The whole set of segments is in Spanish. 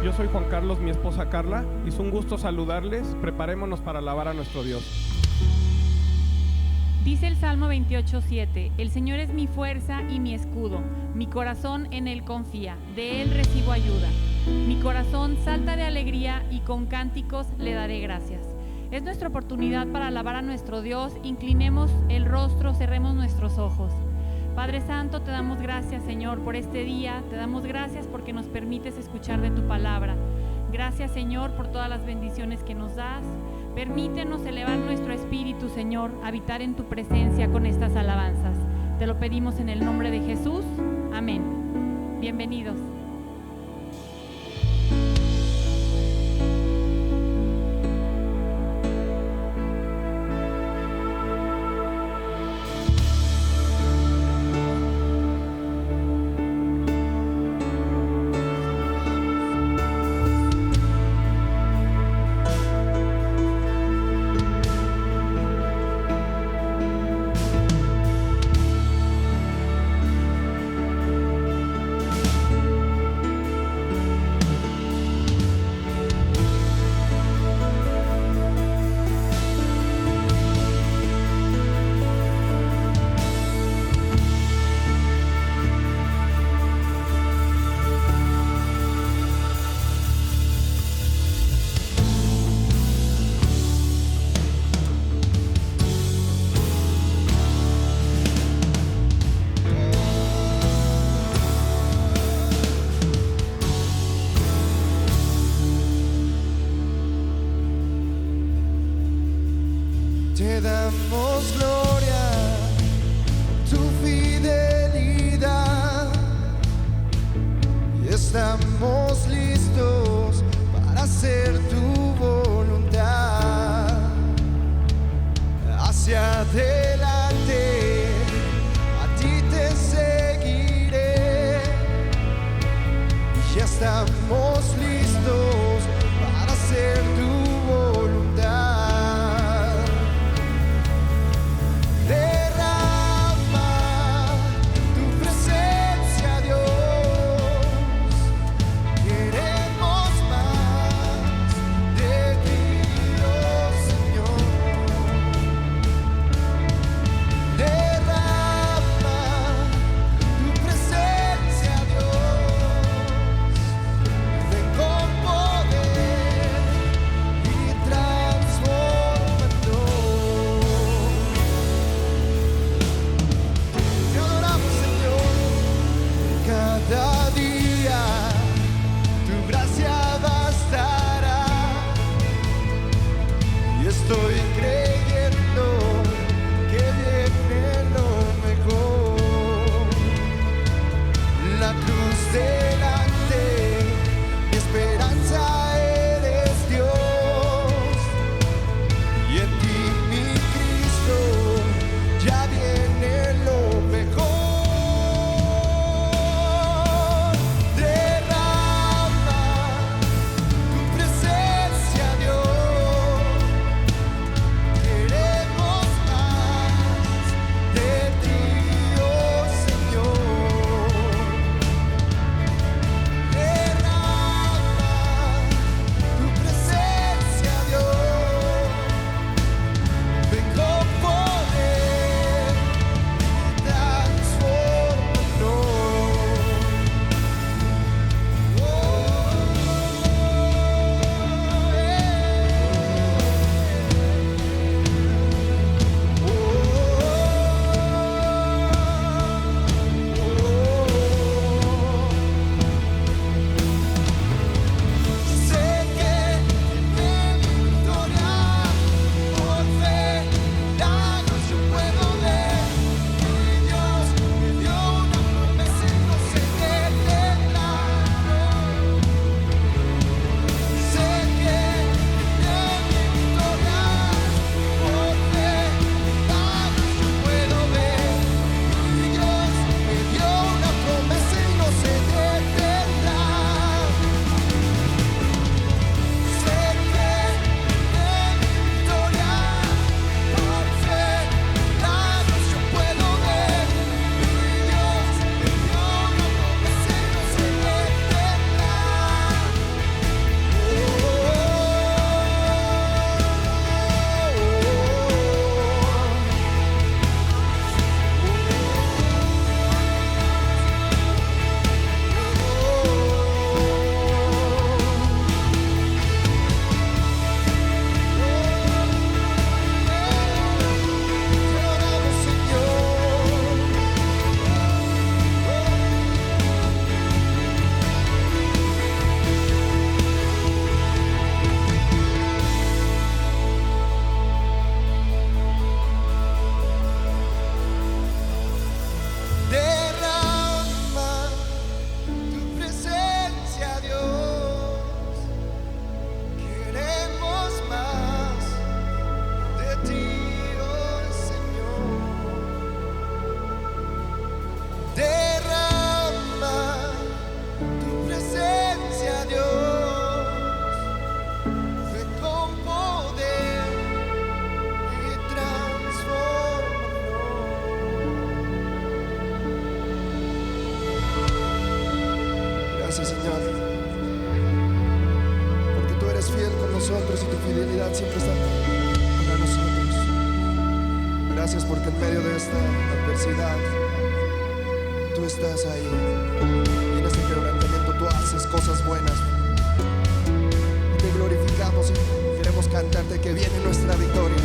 Yo soy Juan Carlos, mi esposa Carla, y es un gusto saludarles. Preparémonos para alabar a nuestro Dios. Dice el Salmo 28:7, el Señor es mi fuerza y mi escudo, mi corazón en Él confía, de Él recibo ayuda. Mi corazón salta de alegría y con cánticos le daré gracias. Es nuestra oportunidad para alabar a nuestro Dios. Inclinemos el rostro, cerremos nuestros ojos. Padre Santo, te damos gracias, Señor, por este día. Te damos gracias porque nos permites escuchar de tu palabra. Gracias, Señor, por todas las bendiciones que nos das. Permítenos elevar nuestro espíritu, Señor, habitar en tu presencia con estas alabanzas. Te lo pedimos en el nombre de Jesús. Amén. Bienvenidos. Te damos gloria por tu fidelidad y estamos listos para hacer tu voluntad. Hacia adelante, a ti te seguiré. Ya estamos listos para hacer tu voluntad. gracias, Señor, porque tú eres fiel con nosotros y tu fidelidad siempre está para nosotros. Gracias porque en medio de esta adversidad tú estás ahí, y en este quebrantamiento tú haces cosas buenas. Y te glorificamos y queremos cantarte que viene nuestra victoria.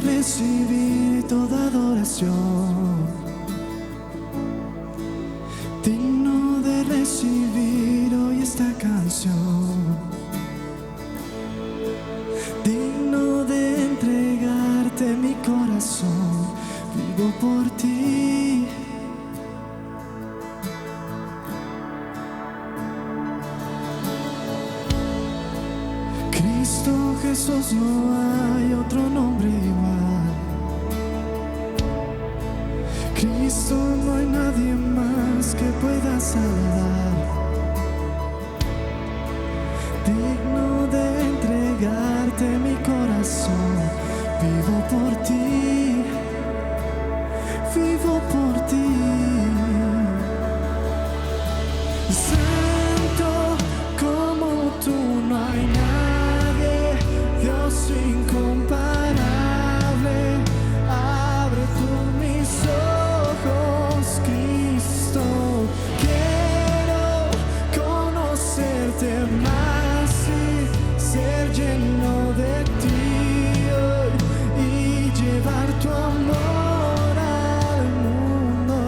Recibir toda adoración, digno de recibir hoy esta canción, digno de entregarte mi corazón, vivo por ti. Cristo Jesús, no hay otro nombre igual. Cristo, no hay nadie más que pueda salvar. Digno de entregarte mi corazón, vivo por ti, vivo por ti. Santo como tú no hay nadie, Dios incomparable. Abre tú mis ojos, Cristo. Quiero conocerte más y ser lleno de ti hoy, y llevar tu amor al mundo.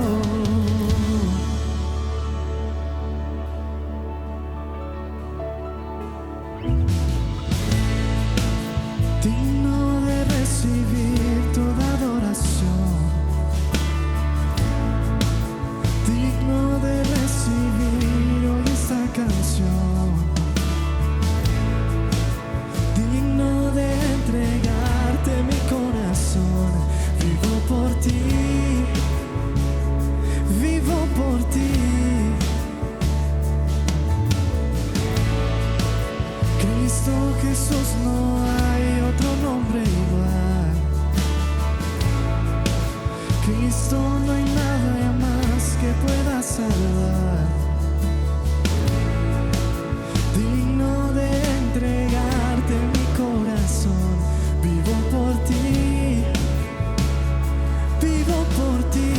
Digno de recibir toda adoración, digno de recibir hoy esta canción, digno de entregarte mi corazón. Vivo por ti, vivo por ti. Cristo Jesús, no hay otro nombre igual. Cristo, no hay nada más que pueda salvar. Digno de entregarte mi corazón, vivo por ti, vivo por ti.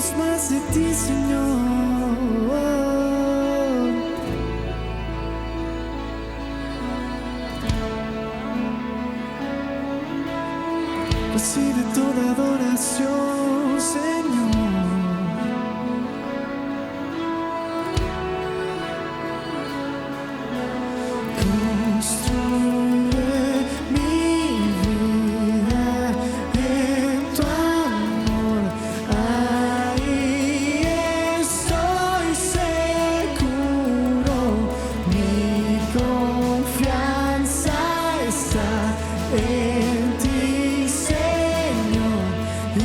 Queremos más de ti, Señor. Recibe toda adoración, Señor. Construiré mi vida en tu amor. Ahí estoy seguro. Mi confianza está en ti, Señor, y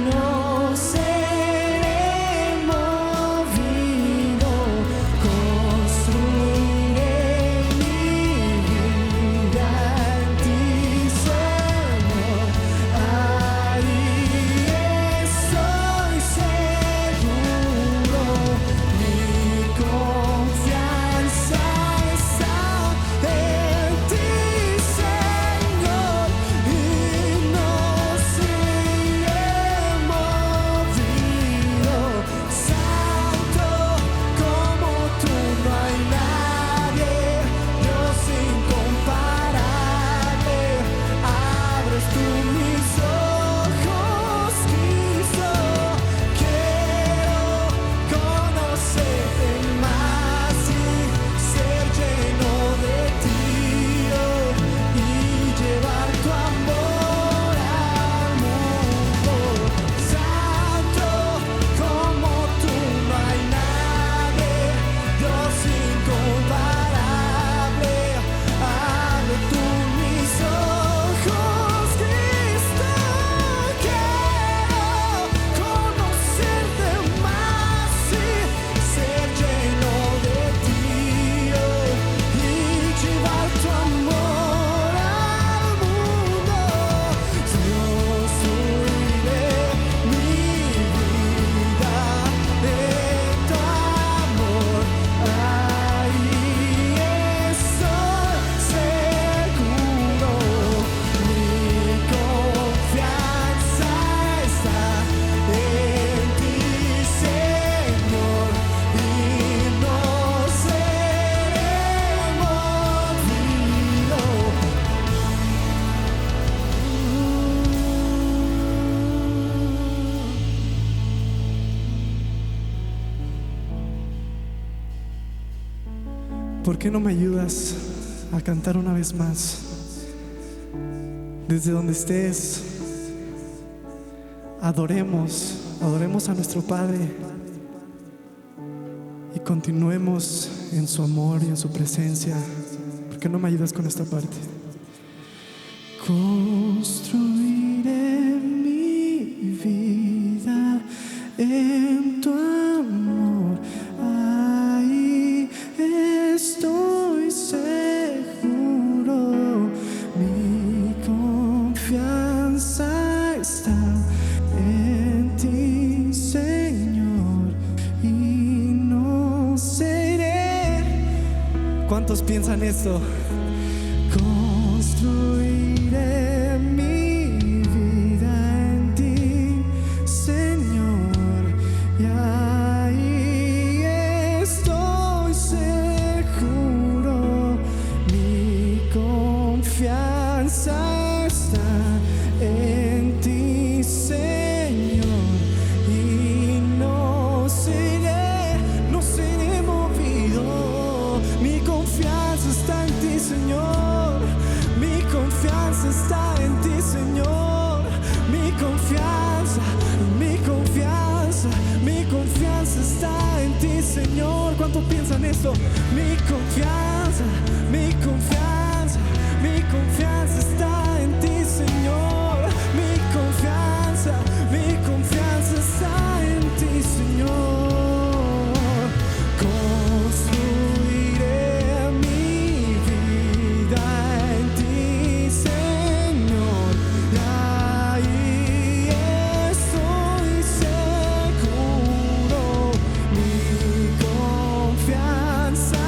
no seré movido. Construiré mi vida en ti, Señor. Ahí estoy seguro. Mi confianza está en ti, Señor, y no seré movido. Santo como tú no hay nadie, Dios incomparable. Abres tú mis ojos, Cristo. Quiero conocerte más y ser lleno de ti, y llevar tu amor al mundo. Santo como tú no hay nadie, Dios incomparable. Abre tú mis ojos, Cristo. Quiero conocerte más y ser lleno de ti, y llevar tu amor al mundo. Construiré mi vida en tu amor. Ahí estoy seguro. Mi confianza está en ti, Señor, y no seré movido. ¿Por qué no me ayudas a cantar una vez más? Desde donde estés, adoremos a nuestro Padre y continuemos en su amor y en su presencia. ¿Por qué no me ayudas con esta parte? Construiré mi vida en tu amor. Ahí estoy seguro. Mi confianza está en ti, Señor, y no seré. ¿Cuántos piensan esto? Construiré mi vida en ti, Señor, y ahí estoy seguro. Mi confianza está en ti, Señor, y no seré movido. Mi confianza está en ti, Señor. Mi confianza está en ti, Señor. Mi confianza está en ti, Señor. ¿Cuánto piensan esto? Mi confianza está en ti, Señor. Mi confianza está en ti, Señor. Construiré mi vida en ti, Señor, y ahí estoy seguro. Mi confianza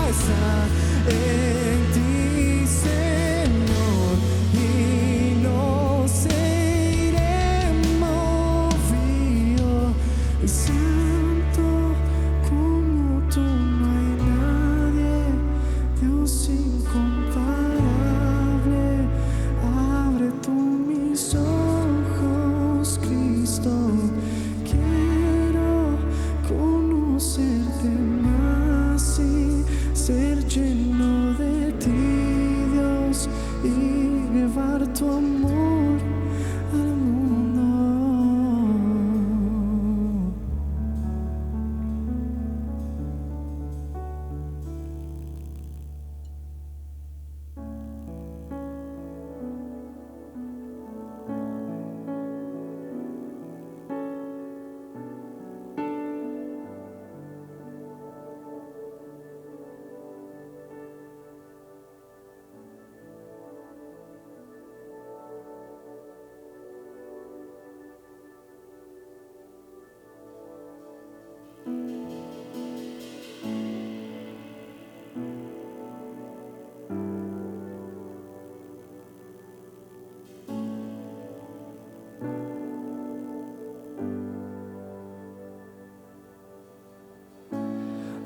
está en incomparable. Abre tú mis ojos, Cristo. Quiero conocerte más y ser lleno de ti, Dios, y llevar tu amor al mundo.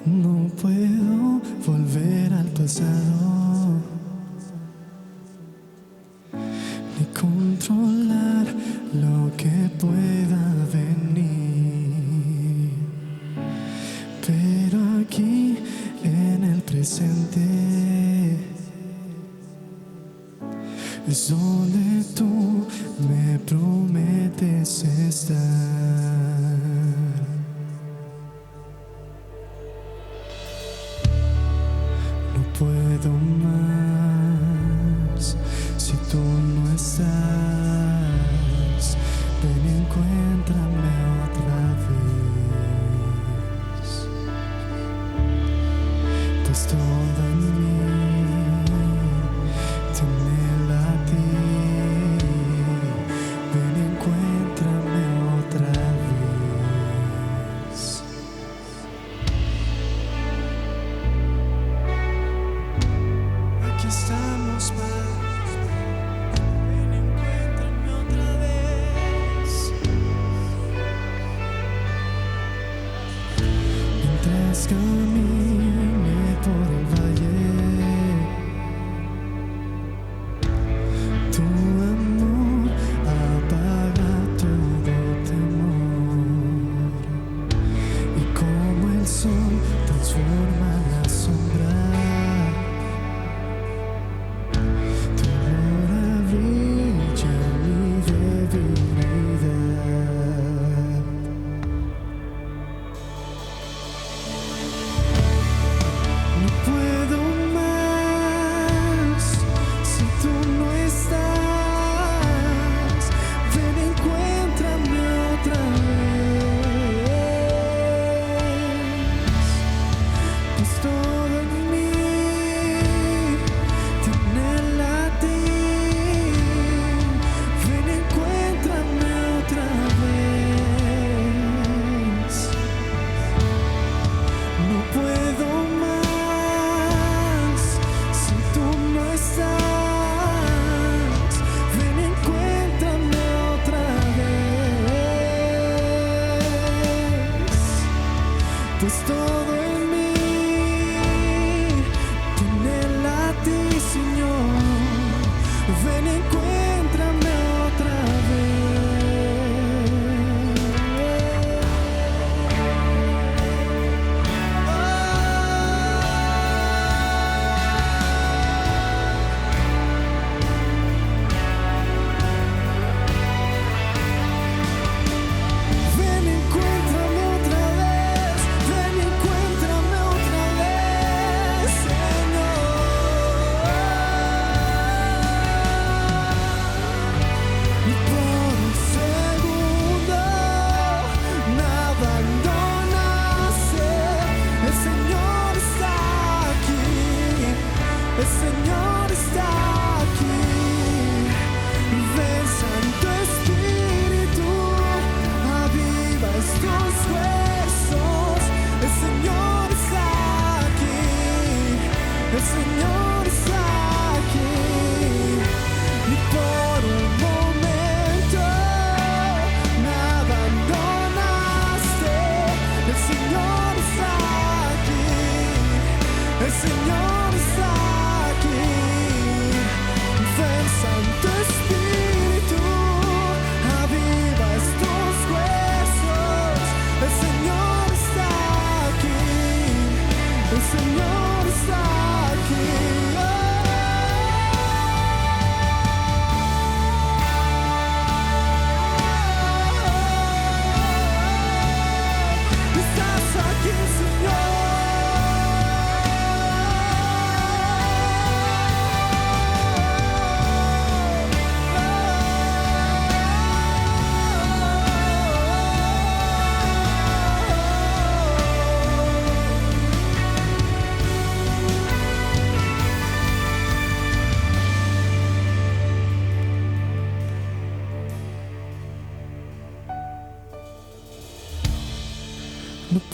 No puedo volver al pasado, ni controlar lo que pueda venir. Pero aquí en el presente es donde tú me prometes estar. No puedo más si tú no estás. Ven y encuéntrame otra vez. Pues todo en mí te anhela a ti. Ven y encuéntrame otra vez. Aquí estamos más. Ven y encuéntrame otra vez. Mientras camine por el valle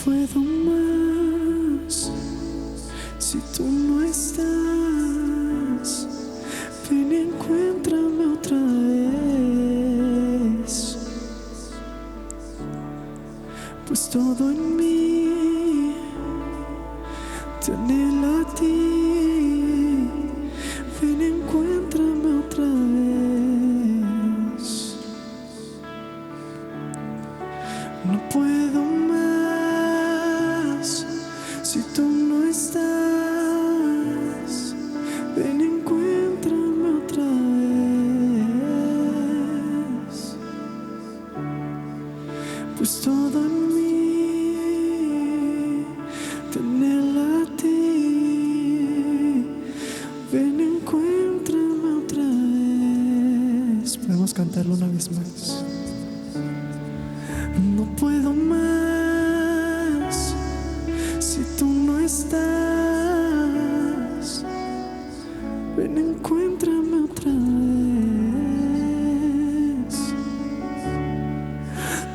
puedo más si tú no estás. Ven y encuéntrame otra vez, pues todo en mí te anhela a ti. Ven y encuéntrame otra vez. No puedo más si tú no estás. Ven y encuéntrame otra vez, pues todo en mí te anhela a ti. Ven y encuéntrame otra vez. Podemos cantarlo una vez más. No puedo más si tú no estás. Ven, encuéntrame otra vez,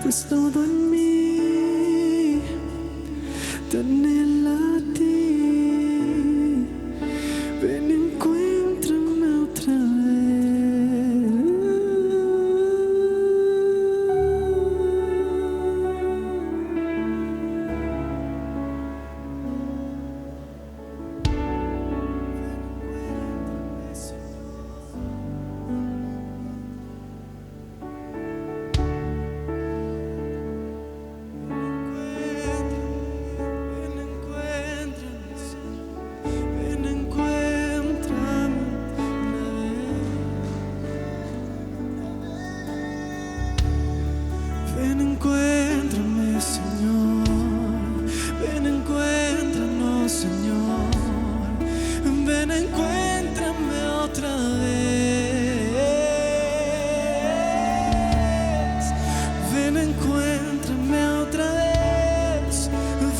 pues todo en mí te anhela a ti. Ven, encuéntrame otra vez. Ven, encuéntrame, Señor. Ven, encuéntranos, Señor. Ven, encuéntrame otra vez. Ven, encuéntrame otra vez.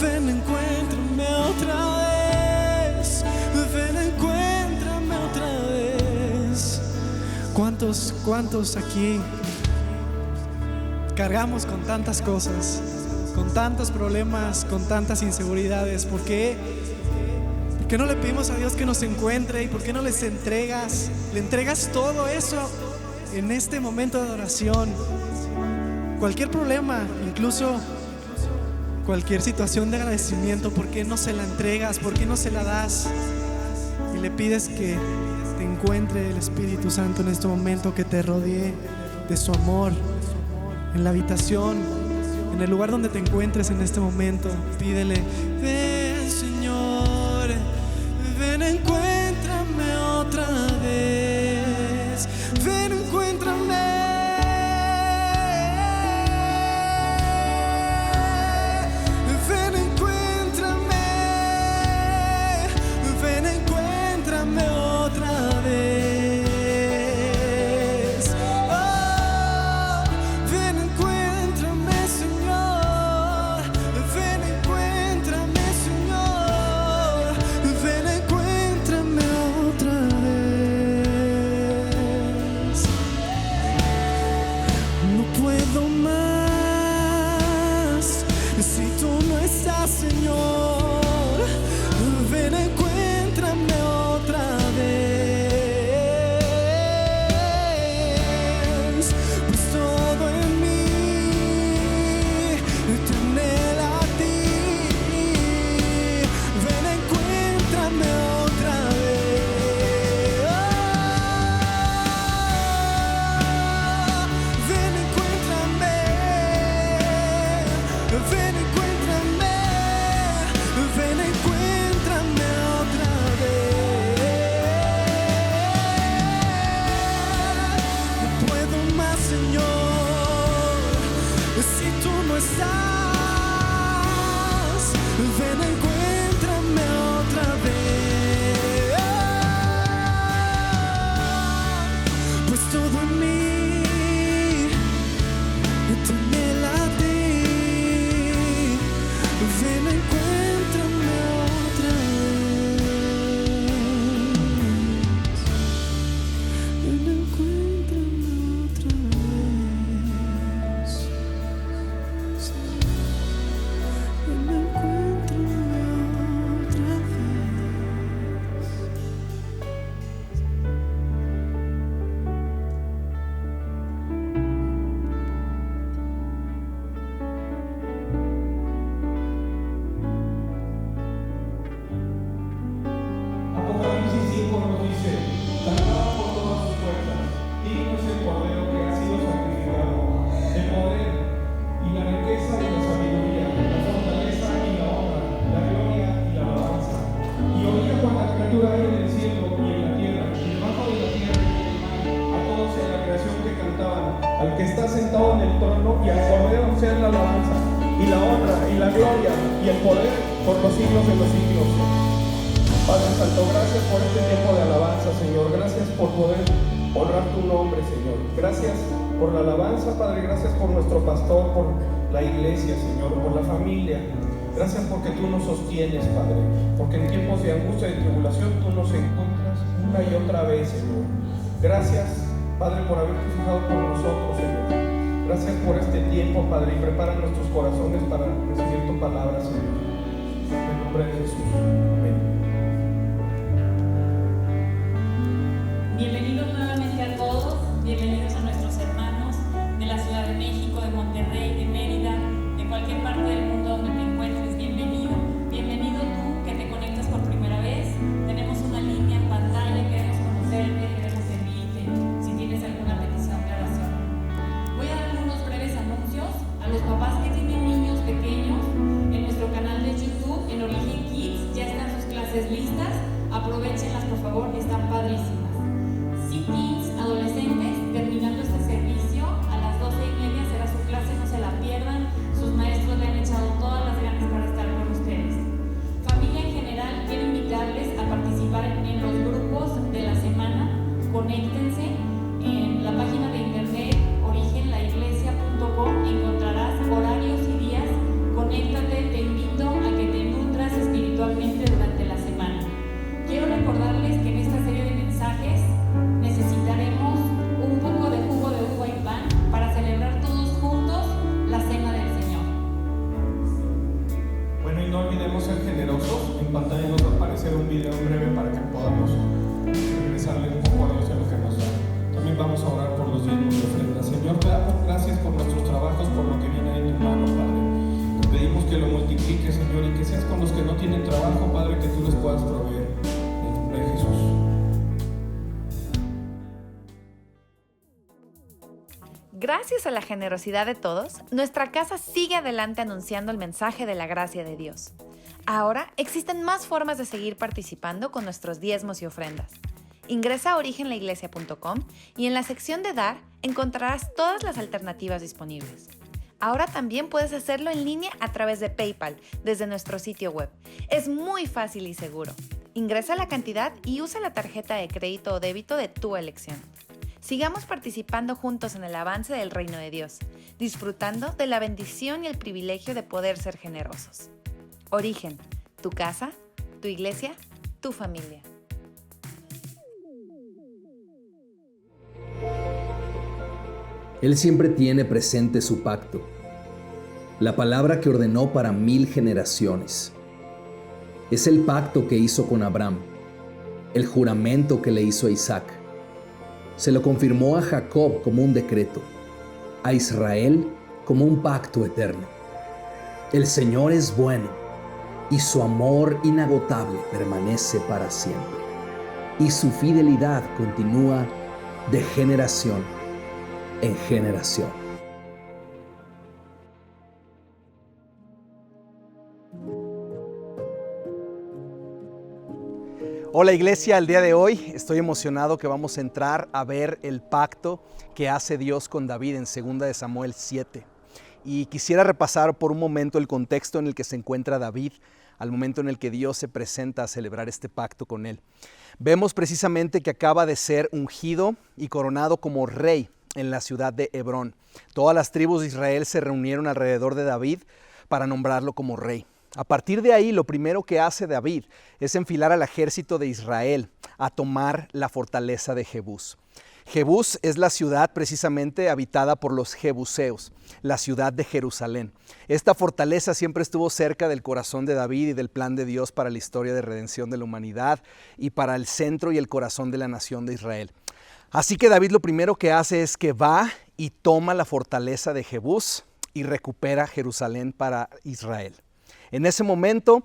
Ven, encuéntrame otra vez. Ven, encuéntrame otra vez. ¿Cuántos aquí cargamos con tantas cosas, con tantos problemas, con tantas inseguridades? ¿Por qué no le pedimos a Dios que nos encuentre? ¿Y por qué no le entregas todo eso en este momento de adoración? Cualquier problema, incluso cualquier situación de agradecimiento, ¿por qué no se la entregas? ¿Por qué no se la das? Y le pides que te encuentre el Espíritu Santo en este momento, que te rodee de su amor. En la habitación, en el lugar donde te encuentres en este momento, pídele: ven, Señor, ven, encuéntrame otra vez. Ven, encuéntrame. Ven, encuéntrame. Ven, encuéntrame otra vez. Ven, encuéntrame, Señor. Ven, encuéntrame. está sentado en el trono, y al Cordero sea la alabanza, y la honra, y la gloria, y el poder por los siglos de los siglos. Padre Santo, gracias por este tiempo de alabanza, Señor. Gracias por poder honrar tu nombre, Señor. Gracias por la alabanza, Padre. Gracias por nuestro pastor, por la iglesia, Señor, por la familia. Gracias porque tú nos sostienes, Padre. Porque en tiempos de angustia y de tribulación tú nos encuentras una y otra vez, Señor. Gracias, Padre, por haberte fijado por nosotros, Señor. Gracias por este tiempo, Padre, y prepara nuestros corazones para recibir tu palabra, Señor. En el nombre de Jesús. Amén. Bienvenidos nuevamente a todos, bienvenidos a nuestros hermanos de la Ciudad de México, de Monterrey, de Mérida, de cualquier parte del mundo donde te encuentres. Bienvenido, bienvenido tú que te conectas por primera vez. Tenemos una línea en pantalla, queremos conocerte, queremos servirte, si tienes alguna petición de oración. Voy a dar unos breves anuncios a los papás que tienen niños pequeños. En nuestro canal de YouTube, en Origen Kids, ya están sus clases listas, aprovechenlas por favor, están padrísimas. Teens, adolescentes, terminando este servicio, a las 12:30 será su clase, no se la pierdan. Sus maestros le han echado todas las ganas para estar con ustedes. Familia en general, quiero invitarles a participar en los grupos de la semana. Conéctense en la página de internet origenlaiglesia.com, encontrarás horarios y días. Conéctate, te invito a que te nutras espiritualmente durante la semana. Quiero recordarles que en esta serie de mensajes necesitaremos un poco de jugo de uva y pan para celebrar todos juntos la cena del Señor. Bueno, y no olvidemos ser generosos. En pantalla nos va a aparecer un video en breve para que podamos regresarle un poco a Dios en lo que nos da. También vamos a orar por los diezmos de ofrenda. Señor, te damos gracias por nuestros trabajos, por lo que viene de tu mano, Padre. Te pedimos que lo multipliques, Señor, y que seas con los que no tienen trabajo, Padre, que tú les puedas proveer. En el nombre de Jesús. Gracias a la generosidad de todos, nuestra casa sigue adelante anunciando el mensaje de la gracia de Dios. Ahora existen más formas de seguir participando con nuestros diezmos y ofrendas. Ingresa a origenlaiglesia.com y en la sección de dar encontrarás todas las alternativas disponibles. Ahora también puedes hacerlo en línea a través de PayPal desde nuestro sitio web. Es muy fácil y seguro. Ingresa la cantidad y usa la tarjeta de crédito o débito de tu elección. Sigamos participando juntos en el avance del reino de Dios, disfrutando de la bendición y el privilegio de poder ser generosos. Origen, tu casa, tu iglesia, tu familia. Él siempre tiene presente su pacto, la palabra que ordenó para 1000 generaciones. Es el pacto que hizo con Abraham, el juramento que le hizo a Isaac. Se lo confirmó a Jacob como un decreto, a Israel como un pacto eterno. El Señor es bueno y su amor inagotable permanece para siempre, y su fidelidad continúa de generación en generación. Hola iglesia, el día de hoy estoy emocionado que vamos a entrar a ver el pacto que hace Dios con David en 2 de Samuel 7. Y quisiera repasar por un momento el contexto en el que se encuentra David al momento en el que Dios se presenta a celebrar este pacto con él. Vemos precisamente que acaba de ser ungido y coronado como rey en la ciudad de Hebrón. Todas las tribus de Israel se reunieron alrededor de David para nombrarlo como rey. A partir de ahí, lo primero que hace David es enfilar al ejército de Israel a tomar la fortaleza de Jebús. Jebús es la ciudad precisamente habitada por los jebuseos, la ciudad de Jerusalén. Esta fortaleza siempre estuvo cerca del corazón de David y del plan de Dios para la historia de redención de la humanidad y para el centro y el corazón de la nación de Israel. Así que David lo primero que hace es que va y toma la fortaleza de Jebús y recupera Jerusalén para Israel. En ese momento,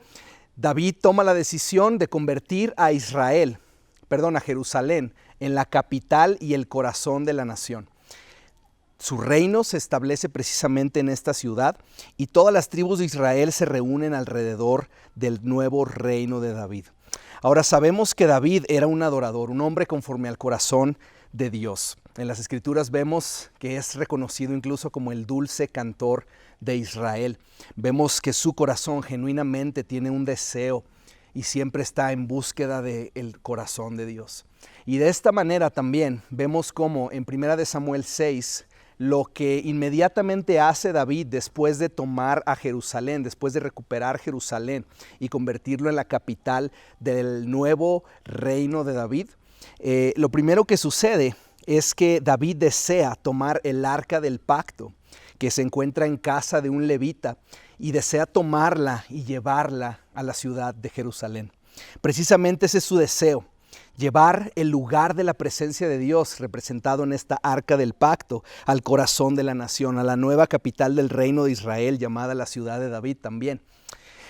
David toma la decisión de convertir a Jerusalén, en la capital y el corazón de la nación. Su reino se establece precisamente en esta ciudad y todas las tribus de Israel se reúnen alrededor del nuevo reino de David. Ahora sabemos que David era un adorador, un hombre conforme al corazón de Dios. En las Escrituras vemos que es reconocido incluso como el dulce cantor de Israel. Vemos que su corazón genuinamente tiene un deseo y siempre está en búsqueda del corazón de Dios. Y de esta manera también vemos cómo en 1 Samuel 6, lo que inmediatamente hace David después de tomar a Jerusalén, después de recuperar Jerusalén y convertirlo en la capital del nuevo reino de David, lo primero que sucede es que David desea tomar el arca del pacto que se encuentra en casa de un levita y desea tomarla y llevarla a la ciudad de Jerusalén. Precisamente ese es su deseo. Llevar el lugar de la presencia de Dios representado en esta arca del pacto al corazón de la nación, a la nueva capital del reino de Israel llamada la ciudad de David también.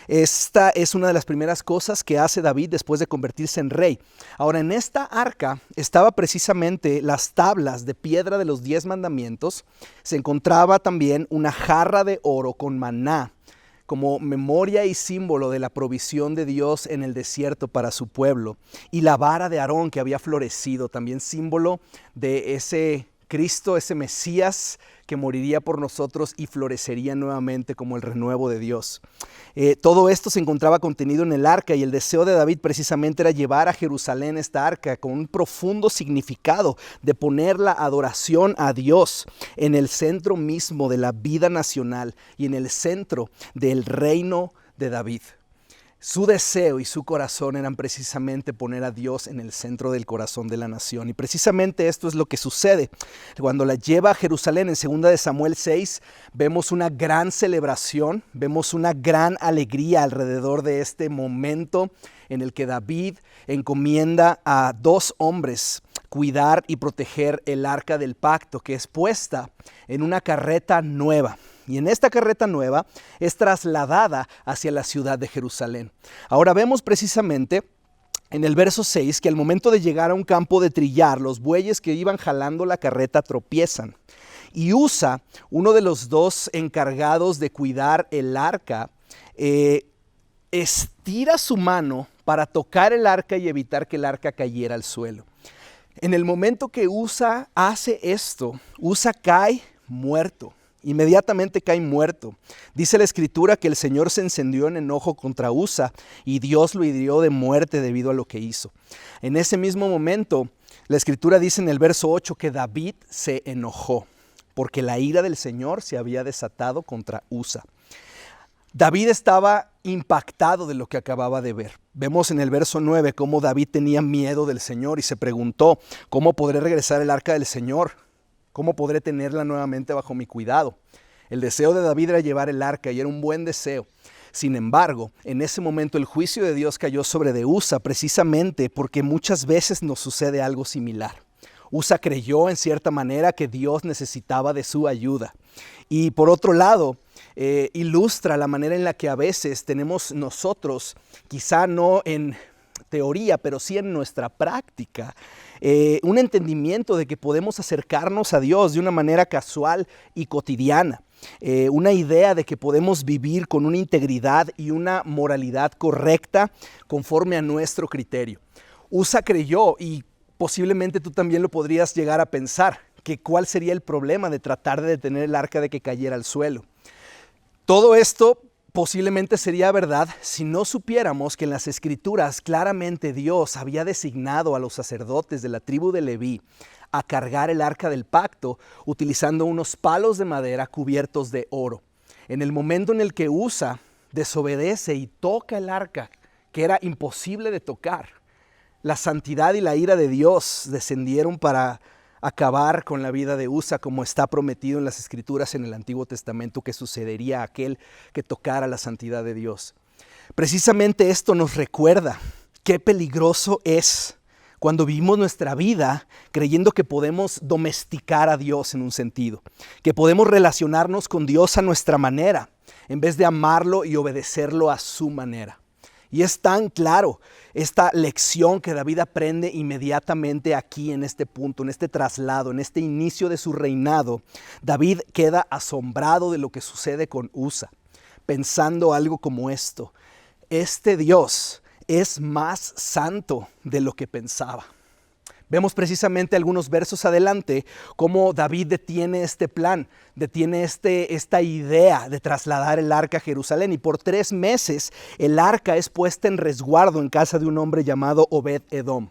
Esta es una de las primeras cosas que hace David después de convertirse en rey. Ahora, en esta arca estaba precisamente las tablas de piedra de los 10 mandamientos. Se encontraba también una jarra de oro con maná, como memoria y símbolo de la provisión de Dios en el desierto para su pueblo. Y la vara de Aarón que había florecido, también símbolo de ese Cristo, ese Mesías que moriría por nosotros y florecería nuevamente como el renuevo de Dios. Todo esto se encontraba contenido en el arca y el deseo de David precisamente era llevar a Jerusalén esta arca con un profundo significado de poner la adoración a Dios en el centro mismo de la vida nacional y en el centro del reino de David. Su deseo y su corazón eran precisamente poner a Dios en el centro del corazón de la nación. Y precisamente esto es lo que sucede. Cuando la lleva a Jerusalén en 2 Samuel 6, vemos una gran celebración, vemos una gran alegría alrededor de este momento en el que David encomienda a 2 hombres cuidar y proteger el arca del pacto, que es puesta en una carreta nueva. Y en esta carreta nueva es trasladada hacia la ciudad de Jerusalén. Ahora vemos precisamente en el verso 6 que al momento de llegar a un campo de trillar, los bueyes que iban jalando la carreta tropiezan. Y Usa, uno de los 2 encargados de cuidar el arca, estira su mano para tocar el arca y evitar que el arca cayera al suelo. En el momento que Usa hace esto, Usa cae muerto. Inmediatamente cae muerto. Dice la Escritura que el Señor se encendió en enojo contra Usa y Dios lo hirió de muerte debido a lo que hizo. En ese mismo momento, la Escritura dice en el verso 8 que David se enojó porque la ira del Señor se había desatado contra Usa. David estaba impactado de lo que acababa de ver. Vemos en el verso 9 cómo David tenía miedo del Señor y se preguntó: ¿cómo podré regresar el arca del Señor? ¿Cómo podré tenerla nuevamente bajo mi cuidado? El deseo de David era llevar el arca y era un buen deseo. Sin embargo, en ese momento el juicio de Dios cayó sobre Usa precisamente porque muchas veces nos sucede algo similar. Usa creyó en cierta manera que Dios necesitaba de su ayuda. Y por otro lado, ilustra la manera en la que a veces tenemos nosotros, quizá no en teoría, pero sí en nuestra práctica, un entendimiento de que podemos acercarnos a Dios de una manera casual y cotidiana. Una idea de que podemos vivir con una integridad y una moralidad correcta conforme a nuestro criterio. Usa creyó, y posiblemente tú también lo podrías llegar a pensar, que cuál sería el problema de tratar de detener el arca de que cayera al suelo. Todo esto posiblemente sería verdad si no supiéramos que en las Escrituras claramente Dios había designado a los sacerdotes de la tribu de Leví a cargar el arca del pacto utilizando unos palos de madera cubiertos de oro. En el momento en el que Usa desobedece y toca el arca, que era imposible de tocar, la santidad y la ira de Dios descendieron para acabar con la vida de Usa, como está prometido en las Escrituras en el Antiguo Testamento que sucedería a aquel que tocara la santidad de Dios. Precisamente esto nos recuerda qué peligroso es cuando vivimos nuestra vida creyendo que podemos domesticar a Dios en un sentido, que podemos relacionarnos con Dios a nuestra manera, en vez de amarlo y obedecerlo a su manera. Y es tan claro esta lección que David aprende inmediatamente aquí en este punto, en este traslado, en este inicio de su reinado. David queda asombrado de lo que sucede con Usa, pensando algo como esto: este Dios es más santo de lo que pensaba. Vemos precisamente algunos versos adelante cómo David detiene este plan, detiene esta idea de trasladar el arca a Jerusalén, y por 3 meses el arca es puesta en resguardo en casa de un hombre llamado Obed-Edom.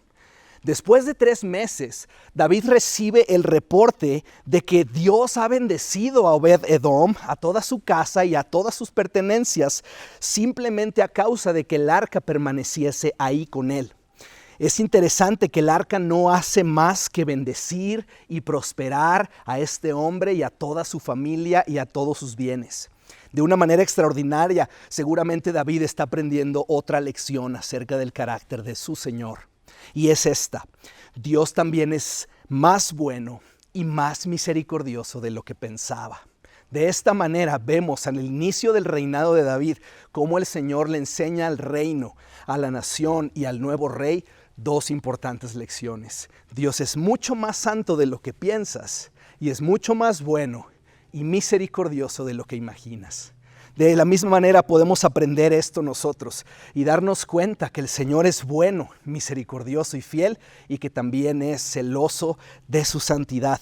Después de 3 meses, David recibe el reporte de que Dios ha bendecido a Obed-Edom, a toda su casa y a todas sus pertenencias, simplemente a causa de que el arca permaneciese ahí con él. Es interesante que el arca no hace más que bendecir y prosperar a este hombre y a toda su familia y a todos sus bienes. De una manera extraordinaria, seguramente David está aprendiendo otra lección acerca del carácter de su Señor. Y es esta: Dios también es más bueno y más misericordioso de lo que pensaba. De esta manera vemos al inicio del reinado de David cómo el Señor le enseña al reino, a la nación y al nuevo rey 2 importantes lecciones. Dios es mucho más santo de lo que piensas y es mucho más bueno y misericordioso de lo que imaginas. De la misma manera podemos aprender esto nosotros y darnos cuenta que el Señor es bueno, misericordioso y fiel, y que también es celoso de su santidad.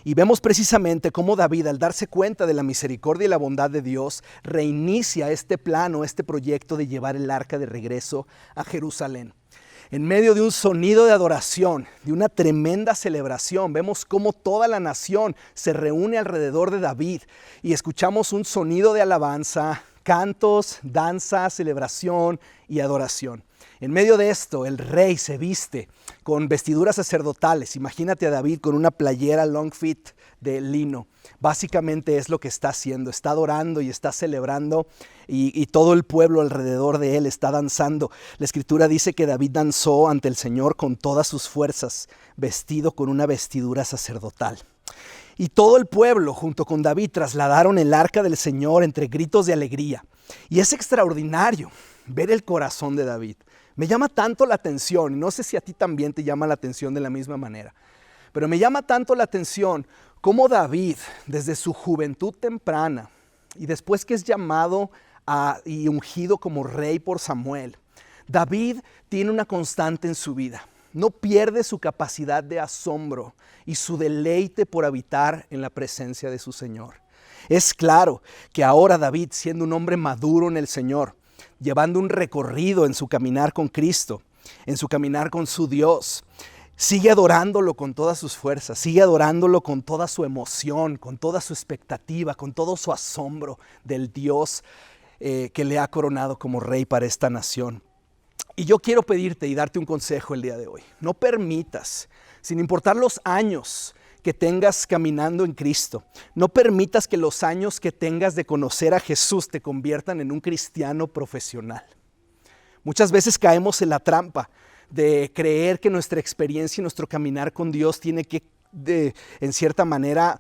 Y vemos precisamente cómo David, al darse cuenta de la misericordia y la bondad de Dios, reinicia este plano, este proyecto de llevar el arca de regreso a Jerusalén. En medio de un sonido de adoración, de una tremenda celebración, vemos cómo toda la nación se reúne alrededor de David y escuchamos un sonido de alabanza, cantos, danza, celebración y adoración. En medio de esto, el rey se viste con vestiduras sacerdotales. Imagínate a David con una playera long fit de lino. Básicamente es lo que está haciendo. Está adorando y está celebrando, y todo el pueblo alrededor de él está danzando. La Escritura dice que David danzó ante el Señor con todas sus fuerzas, vestido con una vestidura sacerdotal. Y todo el pueblo junto con David trasladaron el arca del Señor entre gritos de alegría. Y es extraordinario ver el corazón de David. Me llama tanto la atención, no sé si a ti también te llama la atención de la misma manera, pero me llama tanto la atención cómo David, desde su juventud temprana y después que es llamado y ungido como rey por Samuel, David tiene una constante en su vida. No pierde su capacidad de asombro y su deleite por habitar en la presencia de su Señor. Es claro que ahora David, siendo un hombre maduro en el Señor, llevando un recorrido en su caminar con Cristo, en su caminar con su Dios, sigue adorándolo con todas sus fuerzas, sigue adorándolo con toda su emoción, con toda su expectativa, con todo su asombro del Dios que le ha coronado como rey para esta nación. Y yo quiero pedirte y darte un consejo el día de hoy. No permitas, sin importar los años que tengas caminando en Cristo, no permitas que los años que tengas de conocer a Jesús te conviertan en un cristiano profesional. Muchas veces caemos en la trampa de creer que nuestra experiencia y nuestro caminar con Dios tiene que, en cierta manera,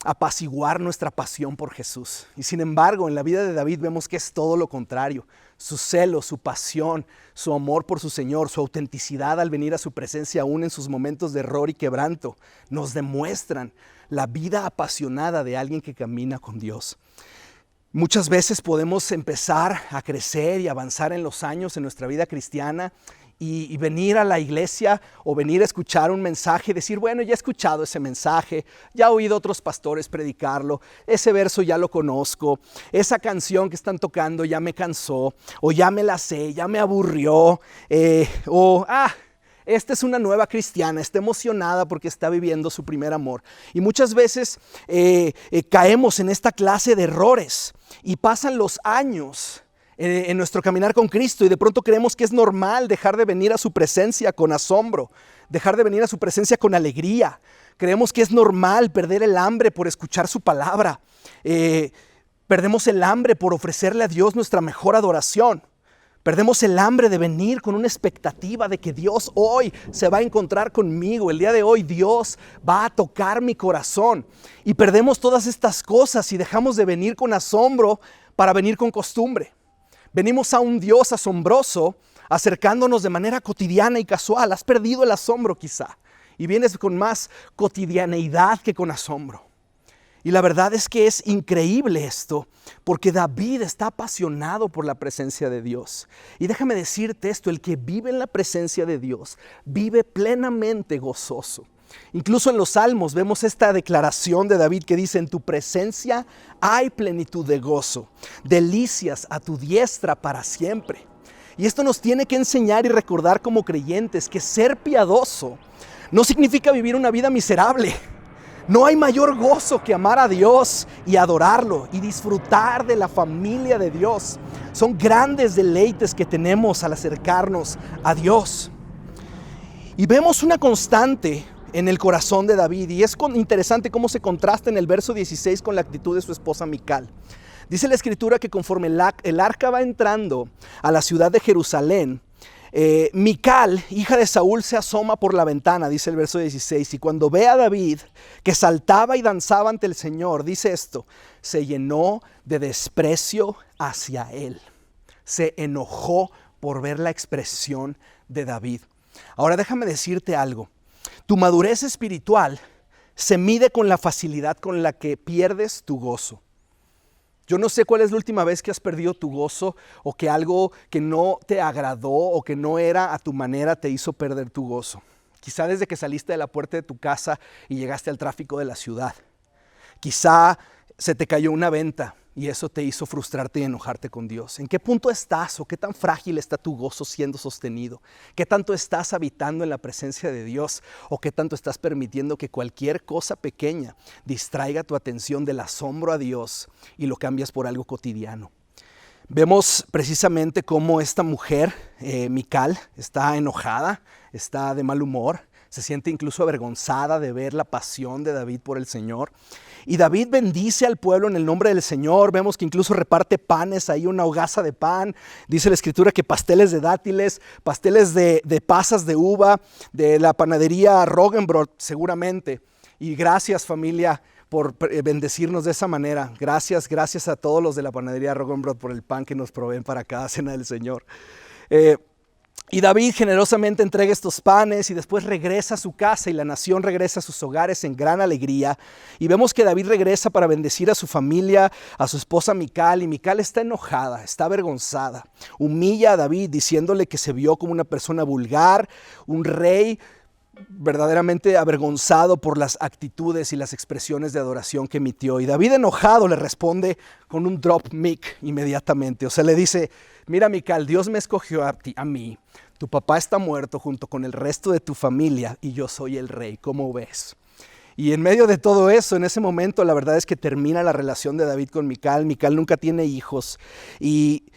apaciguar nuestra pasión por Jesús. Y sin embargo, en la vida de David vemos que es todo lo contrario. Su celo, su pasión, su amor por su Señor, su autenticidad al venir a su presencia aún en sus momentos de error y quebranto, nos demuestran la vida apasionada de alguien que camina con Dios. Muchas veces podemos empezar a crecer y avanzar en los años en nuestra vida cristiana y venir a la iglesia o venir a escuchar un mensaje y decir, bueno, ya he escuchado ese mensaje, ya he oído a otros pastores predicarlo, ese verso ya lo conozco, esa canción que están tocando ya me cansó, o ya me la sé, ya me aburrió, esta es una nueva cristiana, está emocionada porque está viviendo su primer amor. Y muchas veces caemos en esta clase de errores y pasan los años en nuestro caminar con Cristo y de pronto creemos que es normal dejar de venir a su presencia con asombro, dejar de venir a su presencia con alegría. Creemos que es normal perder el hambre por escuchar su palabra. Perdemos el hambre por ofrecerle a Dios nuestra mejor adoración. Perdemos el hambre de venir con una expectativa de que Dios hoy se va a encontrar conmigo. El día de hoy Dios va a tocar mi corazón. Y perdemos todas estas cosas y dejamos de venir con asombro para venir con costumbre. Venimos a un Dios asombroso acercándonos de manera cotidiana y casual. Has perdido el asombro quizá y vienes con más cotidianeidad que con asombro. Y la verdad es que es increíble esto, porque David está apasionado por la presencia de Dios. Y déjame decirte esto, el que vive en la presencia de Dios vive plenamente gozoso. Incluso en los Salmos vemos esta declaración de David que dice: en tu presencia hay plenitud de gozo, delicias a tu diestra para siempre. Y esto nos tiene que enseñar y recordar como creyentes que ser piadoso no significa vivir una vida miserable. No hay mayor gozo que amar a Dios y adorarlo y disfrutar de la familia de Dios. Son grandes deleites que tenemos al acercarnos a Dios. Y vemos una constante en el corazón de David, y es interesante cómo se contrasta en el verso 16 con la actitud de su esposa Mical. Dice la escritura que conforme el arca va entrando a la ciudad de Jerusalén, Mical, hija de Saúl, se asoma por la ventana, dice el verso 16, y cuando ve a David que saltaba y danzaba ante el Señor, dice esto: se llenó de desprecio hacia él. Se enojó por ver la expresión de David. Ahora déjame decirte algo. Tu madurez espiritual se mide con la facilidad con la que pierdes tu gozo. Yo no sé cuál es la última vez que has perdido tu gozo, o que algo que no te agradó o que no era a tu manera te hizo perder tu gozo. Quizá desde que saliste de la puerta de tu casa y llegaste al tráfico de la ciudad. Quizá se te cayó una venta y eso te hizo frustrarte y enojarte con Dios. ¿En qué punto estás o qué tan frágil está tu gozo siendo sostenido? ¿Qué tanto estás habitando en la presencia de Dios? ¿O qué tanto estás permitiendo que cualquier cosa pequeña distraiga tu atención del asombro a Dios y lo cambias por algo cotidiano? Vemos precisamente cómo esta mujer, Mical, está enojada, está de mal humor, se siente incluso avergonzada de ver la pasión de David por el Señor. Y David bendice al pueblo en el nombre del Señor. Vemos que incluso reparte panes, ahí una hogaza de pan. Dice la escritura que pasteles de dátiles, pasteles de pasas de uva, de la panadería Roggenbrot seguramente. Y gracias, familia, por bendecirnos de esa manera. Gracias a todos los de la panadería Roggenbrot por el pan que nos proveen para cada cena del Señor. Y David generosamente entrega estos panes y después regresa a su casa, y la nación regresa a sus hogares en gran alegría. Y vemos que David regresa para bendecir a su familia, a su esposa Mical, y Mical está enojada, está avergonzada. Humilla a David diciéndole que se vio como una persona vulgar, un rey verdaderamente avergonzado por las actitudes y las expresiones de adoración que emitió. Y David, enojado, le responde con un drop mic inmediatamente. O sea, le dice: mira, Mical, Dios me escogió a mí. Tu papá está muerto junto con el resto de tu familia y yo soy el rey. ¿Cómo ves? Y en medio de todo eso, en ese momento, la verdad es que termina la relación de David con Mical. Mical nunca tiene hijos, y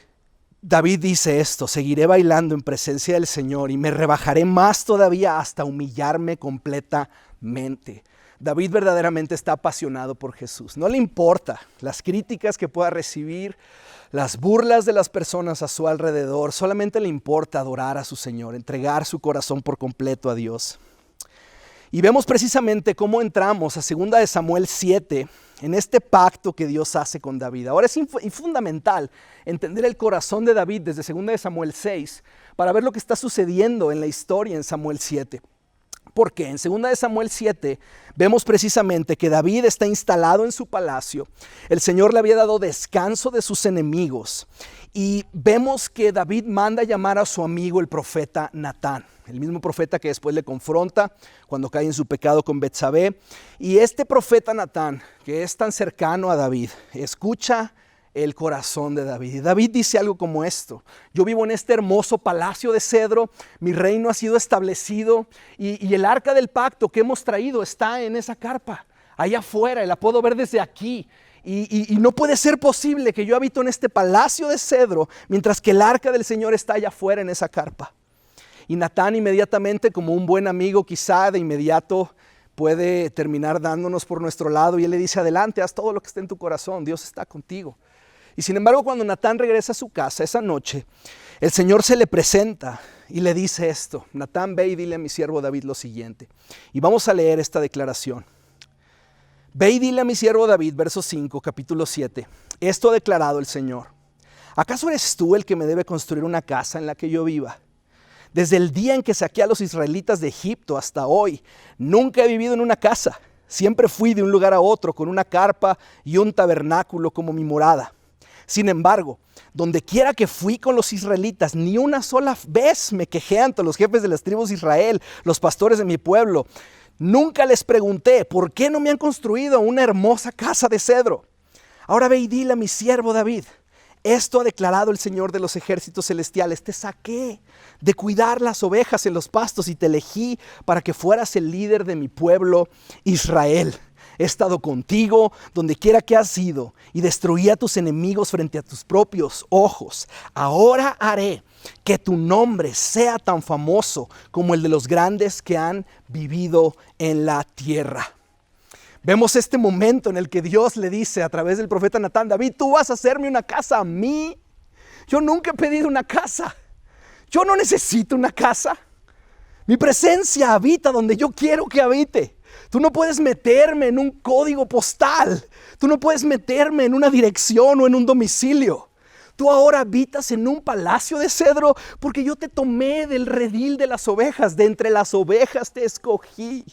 David dice esto: seguiré bailando en presencia del Señor y me rebajaré más todavía hasta humillarme completamente. David verdaderamente está apasionado por Jesús. No le importa las críticas que pueda recibir, las burlas de las personas a su alrededor. Solamente le importa adorar a su Señor, entregar su corazón por completo a Dios. Y vemos precisamente cómo entramos a 2 de Samuel 7, en este pacto que Dios hace con David. Ahora es fundamental entender el corazón de David desde 2 de Samuel 6 para ver lo que está sucediendo en la historia en Samuel 7. Porque en 2 de Samuel 7 vemos precisamente que David está instalado en su palacio. El Señor le había dado descanso de sus enemigos. Y vemos que David manda llamar a su amigo el profeta Natán, el mismo profeta que después le confronta cuando cae en su pecado con Betsabé. Y este profeta Natán, que es tan cercano a David, escucha el corazón de David. Y David dice algo como esto: yo vivo en este hermoso palacio de cedro, mi reino ha sido establecido y el arca del pacto que hemos traído está en esa carpa, allá afuera, y la puedo ver desde aquí. Y no puede ser posible que yo habito en este palacio de cedro mientras que el arca del Señor está allá afuera en esa carpa. Y Natán inmediatamente, como un buen amigo, quizá de inmediato puede terminar dándonos por nuestro lado, y él le dice: adelante, haz todo lo que esté en tu corazón, Dios está contigo. Y sin embargo, cuando Natán regresa a su casa esa noche, el Señor se le presenta y le dice esto: Natán, ve y dile a mi siervo David lo siguiente. Y vamos a leer esta declaración. Ve y dile a mi siervo David, verso 5, capítulo 7. Esto ha declarado el Señor: ¿acaso eres tú el que me debe construir una casa en la que yo viva? Desde el día en que saqué a los israelitas de Egipto hasta hoy, nunca he vivido en una casa, Siempre fui de un lugar a otro con una carpa y un tabernáculo como mi morada. Sin embargo, donde quiera que fui con los israelitas, ni una sola vez me quejé ante los jefes de las tribus de Israel, los pastores de mi pueblo. Nunca les pregunté, ¿por qué no me han construido una hermosa casa de cedro? Ahora ve y dile a mi siervo David, esto ha declarado el Señor de los ejércitos celestiales, te saqué de cuidar las ovejas en los pastos y te elegí para que fueras el líder de mi pueblo Israel. He estado contigo donde quiera que has ido y destruí a tus enemigos frente a tus propios ojos. Ahora haré que tu nombre sea tan famoso como el de los grandes que han vivido en la tierra. Vemos este momento en el que Dios le dice a través del profeta Natán, David, tú vas a hacerme una casa a mí. Yo nunca he pedido una casa. Yo no necesito una casa. Mi presencia habita donde yo quiero que habite. Tú no puedes meterme en un código postal. Tú no puedes meterme en una dirección o en un domicilio. Tú ahora habitas en un palacio de cedro porque yo te tomé del redil de las ovejas. De entre las ovejas te escogí.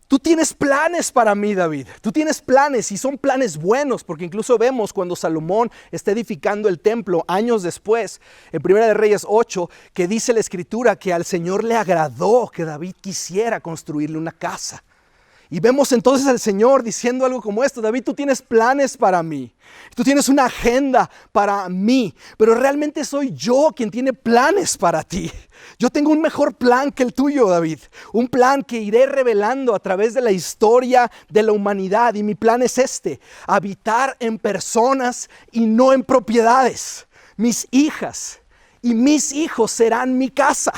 Tú tienes planes para mí, David. Tú tienes planes y son planes buenos, porque incluso vemos cuando Salomón está edificando el templo años después, en 1 de Reyes 8, que dice la escritura que al Señor le agradó que David quisiera construirle una casa. Y vemos entonces al Señor diciendo algo como esto, David, tú tienes planes para mí, tú tienes una agenda para mí, pero realmente soy yo quien tiene planes para ti. Yo tengo un mejor plan que el tuyo, David, un plan que iré revelando a través de la historia de la humanidad, y mi plan es este, habitar en personas y no en propiedades. Mis hijas y mis hijos serán mi casa,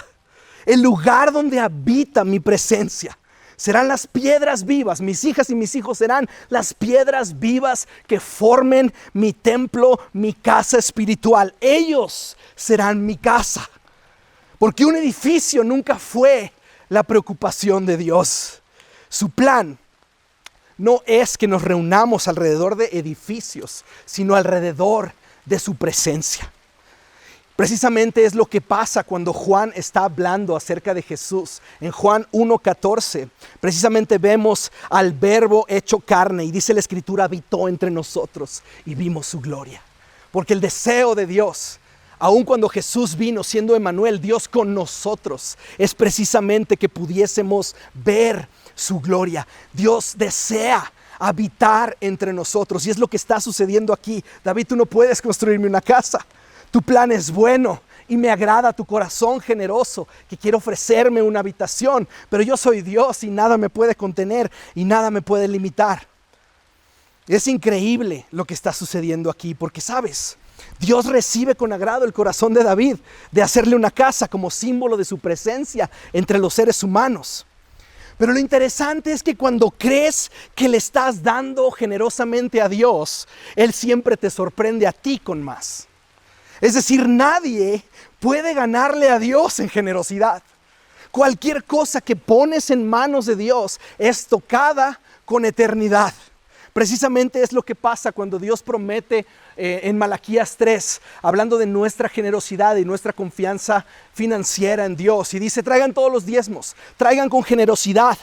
el lugar donde habita mi presencia. Serán las piedras vivas, mis hijas y mis hijos serán las piedras vivas que formen mi templo, mi casa espiritual. Ellos serán mi casa. Porque un edificio nunca fue la preocupación de Dios. Su plan no es que nos reunamos alrededor de edificios, sino alrededor de su presencia. Precisamente es lo que pasa cuando Juan está hablando acerca de Jesús. En Juan 1:14, precisamente vemos al Verbo hecho carne y dice la Escritura, habitó entre nosotros y vimos su gloria. Porque el deseo de Dios, aun cuando Jesús vino siendo Emmanuel, Dios con nosotros, es precisamente que pudiésemos ver su gloria. Dios desea habitar entre nosotros y es lo que está sucediendo aquí. David, tú no puedes construirme una casa. Tu plan es bueno y me agrada tu corazón generoso que quiere ofrecerme una habitación, pero yo soy Dios y nada me puede contener y nada me puede limitar. Es increíble lo que está sucediendo aquí porque, ¿sabes? Dios recibe con agrado el corazón de David de hacerle una casa como símbolo de su presencia entre los seres humanos. Pero lo interesante es que cuando crees que le estás dando generosamente a Dios, Él siempre te sorprende a ti con más. Es decir, nadie puede ganarle a Dios en generosidad. Cualquier cosa que pones en manos de Dios es tocada con eternidad. Precisamente es lo que pasa cuando Dios promete en Malaquías 3, hablando de nuestra generosidad y nuestra confianza financiera en Dios. Y dice, traigan todos los diezmos, traigan con generosidad.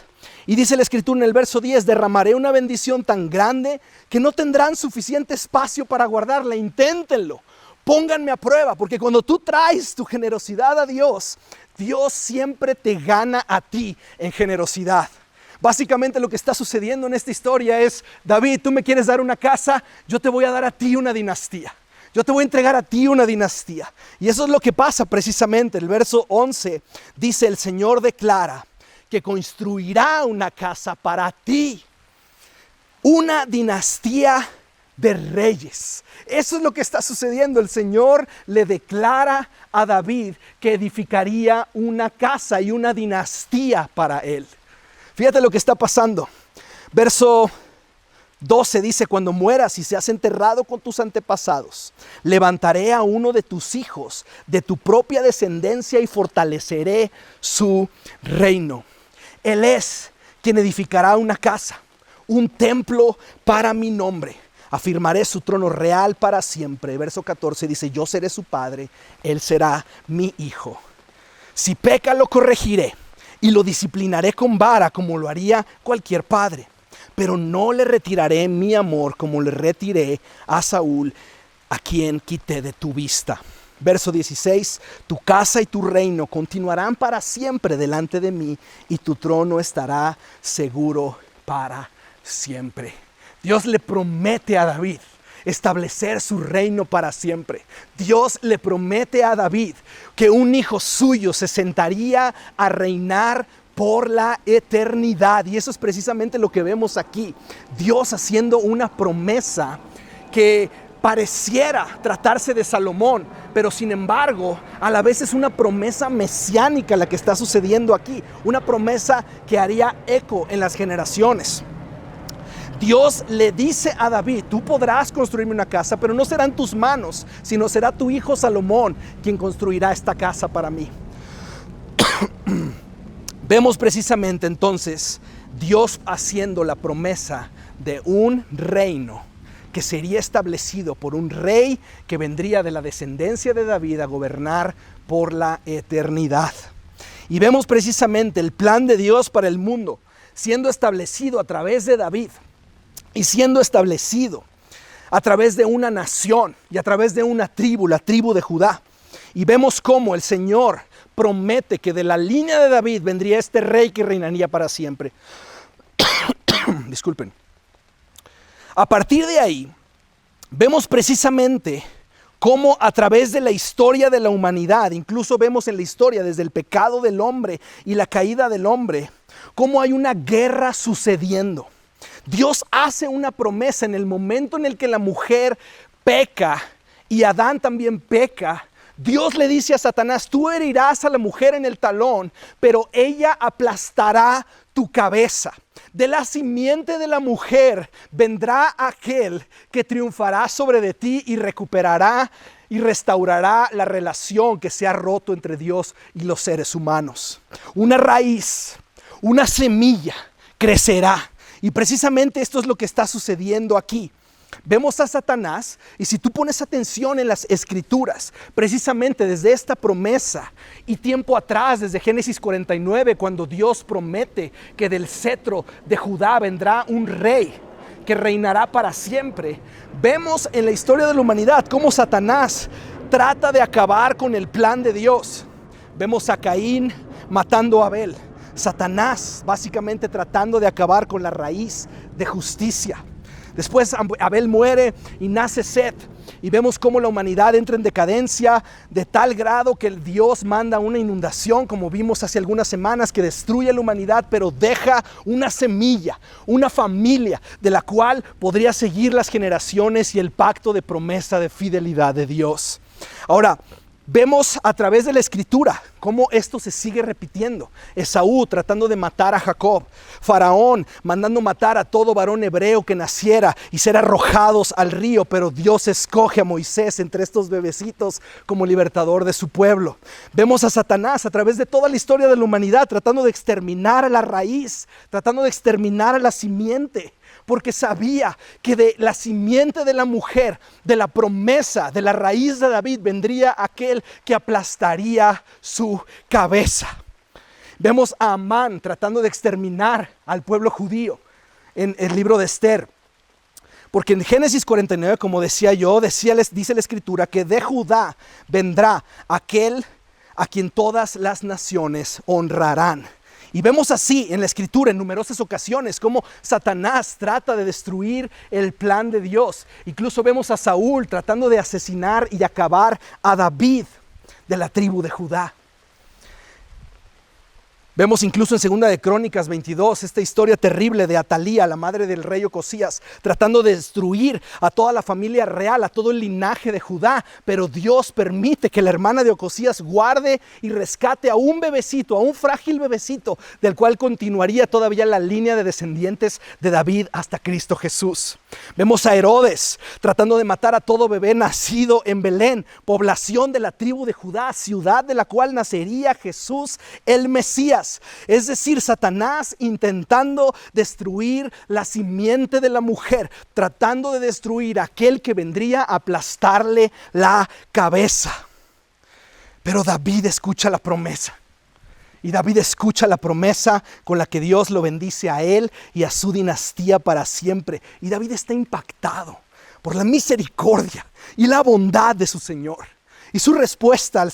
Y dice la Escritura en el verso 10, derramaré una bendición tan grande que no tendrán suficiente espacio para guardarla. Inténtenlo. Pónganme a prueba, porque cuando tú traes tu generosidad a Dios, Dios siempre te gana a ti en generosidad. Básicamente lo que está sucediendo en esta historia es, David, tú me quieres dar una casa, yo te voy a dar a ti una dinastía. Yo te voy a entregar a ti una dinastía. Y eso es lo que pasa precisamente. El verso 11 dice, el Señor declara que construirá una casa para ti, una dinastía de reyes. Eso es lo que está sucediendo. El Señor le declara a David que edificaría una casa y una dinastía para él. Fíjate lo que está pasando. Verso 12 dice, cuando mueras y seas enterrado con tus antepasados, levantaré a uno de tus hijos de tu propia descendencia y fortaleceré su reino. Él es quien edificará una casa, un templo para mi nombre. Afirmaré su trono real para siempre. Verso 14 dice, yo seré su padre, él será mi hijo. Si peca, lo corregiré y lo disciplinaré con vara como lo haría cualquier padre. Pero no le retiraré mi amor como le retiré a Saúl, a quien quité de tu vista. Verso 16, tu casa y tu reino continuarán para siempre delante de mí, y tu trono estará seguro para siempre. Dios le promete a David establecer su reino para siempre. Dios le promete a David que un hijo suyo se sentaría a reinar por la eternidad. Y eso es precisamente lo que vemos aquí. Dios haciendo una promesa que pareciera tratarse de Salomón, pero sin embargo, a la vez es una promesa mesiánica la que está sucediendo aquí. Una promesa que haría eco en las generaciones. Dios le dice a David, tú podrás construirme una casa, pero no será en tus manos, sino será tu hijo Salomón quien construirá esta casa para mí. Vemos precisamente entonces Dios haciendo la promesa de un reino que sería establecido por un rey que vendría de la descendencia de David a gobernar por la eternidad. Y vemos precisamente el plan de Dios para el mundo siendo establecido a través de David y siendo establecido a través de una nación y a través de una tribu, la tribu de Judá. Y vemos cómo el Señor promete que de la línea de David vendría este rey que reinaría para siempre. Disculpen. A partir de ahí, vemos precisamente cómo a través de la historia de la humanidad, incluso vemos en la historia desde el pecado del hombre y la caída del hombre, cómo hay una guerra sucediendo. Dios hace una promesa en el momento en el que la mujer peca y Adán también peca. Dios le dice a Satanás, tú herirás a la mujer en el talón, pero ella aplastará tu cabeza. De la simiente de la mujer vendrá aquel que triunfará sobre de ti y recuperará y restaurará la relación que se ha roto entre Dios y los seres humanos. Una raíz, una semilla crecerá. Y precisamente esto es lo que está sucediendo aquí. Vemos a Satanás, y si tú pones atención en las escrituras, precisamente desde esta promesa y tiempo atrás, desde Génesis 49, cuando Dios promete que del cetro de Judá vendrá un rey que reinará para siempre, vemos en la historia de la humanidad cómo Satanás trata de acabar con el plan de Dios. Vemos a Caín matando a Abel. Satanás básicamente tratando de acabar con la raíz de justicia. Después Abel muere y nace Set, y vemos cómo la humanidad entra en decadencia de tal grado que el Dios manda una inundación, como vimos hace algunas semanas, que destruye a la humanidad, pero deja una semilla, una familia de la cual podría seguir las generaciones y el pacto de promesa de fidelidad de Dios. Ahora, vemos a través de la escritura cómo esto se sigue repitiendo. Esaú tratando de matar a Jacob. Faraón mandando matar a todo varón hebreo que naciera y ser arrojados al río. Pero Dios escoge a Moisés entre estos bebecitos como libertador de su pueblo. Vemos a Satanás a través de toda la historia de la humanidad tratando de exterminar a la raíz, tratando de exterminar a la simiente. Porque sabía que de la simiente de la mujer, de la promesa, de la raíz de David, vendría aquel que aplastaría su cabeza. Vemos a Amán tratando de exterminar al pueblo judío en el libro de Esther. Porque en Génesis 49, como decía yo, dice la escritura que de Judá vendrá aquel a quien todas las naciones honrarán. Y vemos así en la escritura en numerosas ocasiones cómo Satanás trata de destruir el plan de Dios. Incluso vemos a Saúl tratando de asesinar y acabar a David de la tribu de Judá. Vemos incluso en 2 de Crónicas 22 esta historia terrible de Atalía, la madre del rey Ocosías, tratando de destruir a toda la familia real, a todo el linaje de Judá. Pero Dios permite que la hermana de Ocosías guarde y rescate a un bebecito, a un frágil bebecito, del cual continuaría todavía la línea de descendientes de David hasta Cristo Jesús. Vemos a Herodes tratando de matar a todo bebé nacido en Belén, población de la tribu de Judá, ciudad de la cual nacería Jesús el Mesías. Es decir, Satanás intentando destruir la simiente de la mujer, tratando de destruir a aquel que vendría a aplastarle la cabeza. Pero David escucha la promesa Y David escucha la promesa con la que Dios lo bendice a él y a su dinastía para siempre. Y David está impactado por la misericordia y la bondad de su Señor. Y su respuesta,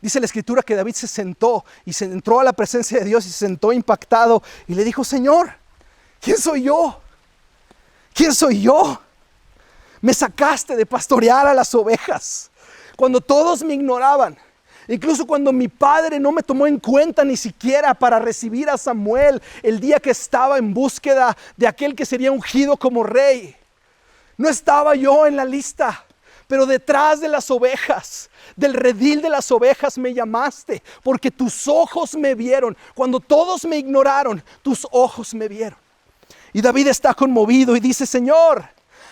dice la Escritura que David se sentó y se entró a la presencia de Dios y se sentó impactado y le dijo: Señor, ¿quién soy yo? ¿Quién soy yo? Me sacaste de pastorear a las ovejas cuando todos me ignoraban. Incluso cuando mi padre no me tomó en cuenta ni siquiera para recibir a Samuel el día que estaba en búsqueda de aquel que sería ungido como rey. No estaba yo en la lista, pero detrás de las ovejas, del redil de las ovejas me llamaste, porque tus ojos me vieron. Cuando todos me ignoraron, tus ojos me vieron. Y David está conmovido y dice: Señor,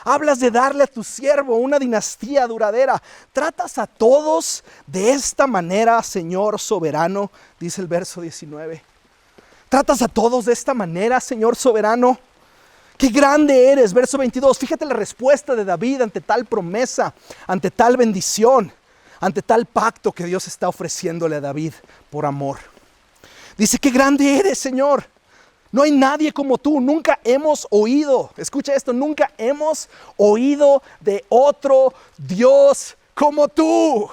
hablas de darle a tu siervo una dinastía duradera. ¿Tratas a todos de esta manera, Señor soberano? Dice el verso 19. ¿Tratas a todos de esta manera, Señor soberano? ¡Qué grande eres! Verso 22. Fíjate la respuesta de David ante tal promesa, ante tal bendición, ante tal pacto que Dios está ofreciéndole a David por amor. Dice: ¡qué grande eres, Señor! No hay nadie como tú. Nunca hemos oído, escucha esto, nunca hemos oído de otro Dios como tú.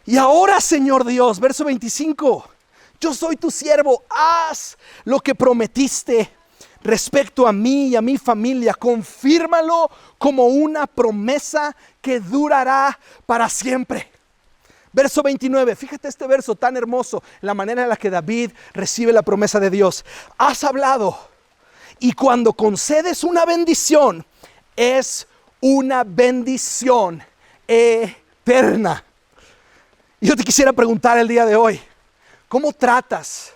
Y ahora, Señor Dios, verso 25, yo soy tu siervo, haz lo que prometiste respecto a mí y a mi familia. Confírmalo como una promesa que durará para siempre. Verso 29, fíjate este verso tan hermoso, la manera en la que David recibe la promesa de Dios. Has hablado, y cuando concedes una bendición, es una bendición eterna. Y yo te quisiera preguntar el día de hoy, ¿cómo tratas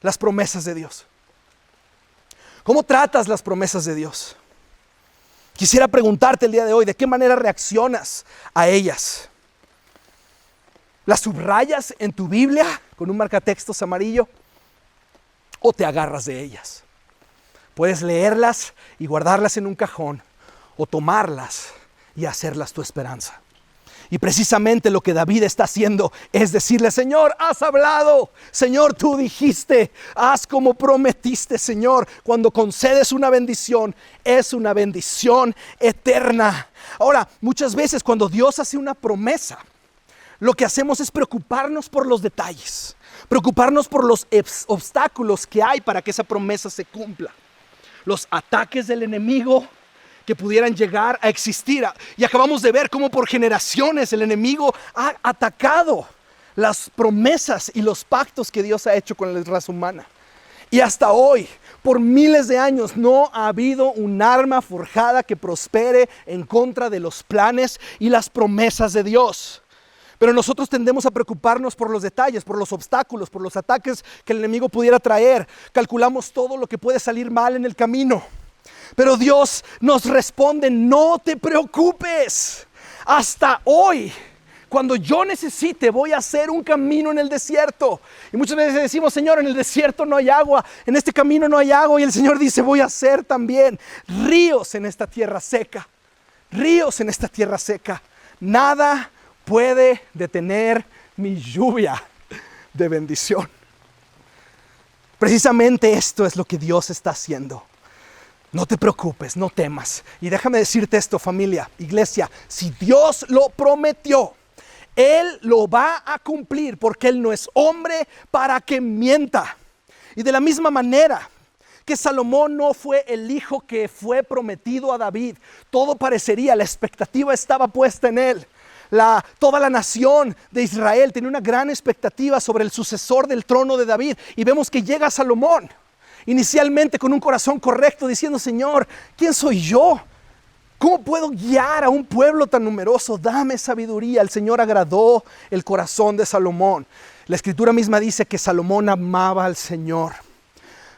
las promesas de Dios? ¿Cómo tratas las promesas de Dios? Quisiera preguntarte el día de hoy, ¿de qué manera reaccionas a ellas? ¿Las subrayas en tu Biblia con un marcatextos amarillo o te agarras de ellas? Puedes leerlas y guardarlas en un cajón o tomarlas y hacerlas tu esperanza. Y precisamente lo que David está haciendo es decirle: Señor, has hablado. Señor, tú dijiste. Haz como prometiste, Señor. Cuando concedes una bendición, es una bendición eterna. Ahora, muchas veces cuando Dios hace una promesa, lo que hacemos es preocuparnos por los detalles, preocuparnos por los obstáculos que hay para que esa promesa se cumpla. Los ataques del enemigo que pudieran llegar a existir. Y acabamos de ver cómo por generaciones el enemigo ha atacado las promesas y los pactos que Dios ha hecho con la raza humana. Y hasta hoy, por miles de años, no ha habido un arma forjada que prospere en contra de los planes y las promesas de Dios. Pero nosotros tendemos a preocuparnos por los detalles, por los obstáculos, por los ataques que el enemigo pudiera traer. Calculamos todo lo que puede salir mal en el camino. Pero Dios nos responde: no te preocupes. Hasta hoy, cuando yo necesite, voy a hacer un camino en el desierto. Y muchas veces decimos: Señor, en el desierto no hay agua, en este camino no hay agua. Y el Señor dice: voy a hacer también ríos en esta tierra seca. Ríos en esta tierra seca. Nada puede detener mi lluvia de bendición. Precisamente esto es lo que Dios está haciendo. No te preocupes, no temas. Y déjame decirte esto, familia, iglesia, si Dios lo prometió, Él lo va a cumplir, porque Él no es hombre para que mienta. Y de la misma manera que Salomón no fue el hijo que fue prometido a David, todo parecería, la expectativa estaba puesta en él. Toda la nación de Israel tenía una gran expectativa sobre el sucesor del trono de David. Y vemos que llega Salomón, inicialmente con un corazón correcto, diciendo: Señor, ¿quién soy yo? ¿Cómo puedo guiar a un pueblo tan numeroso? Dame sabiduría. El Señor agradó el corazón de Salomón. La Escritura misma dice que Salomón amaba al Señor.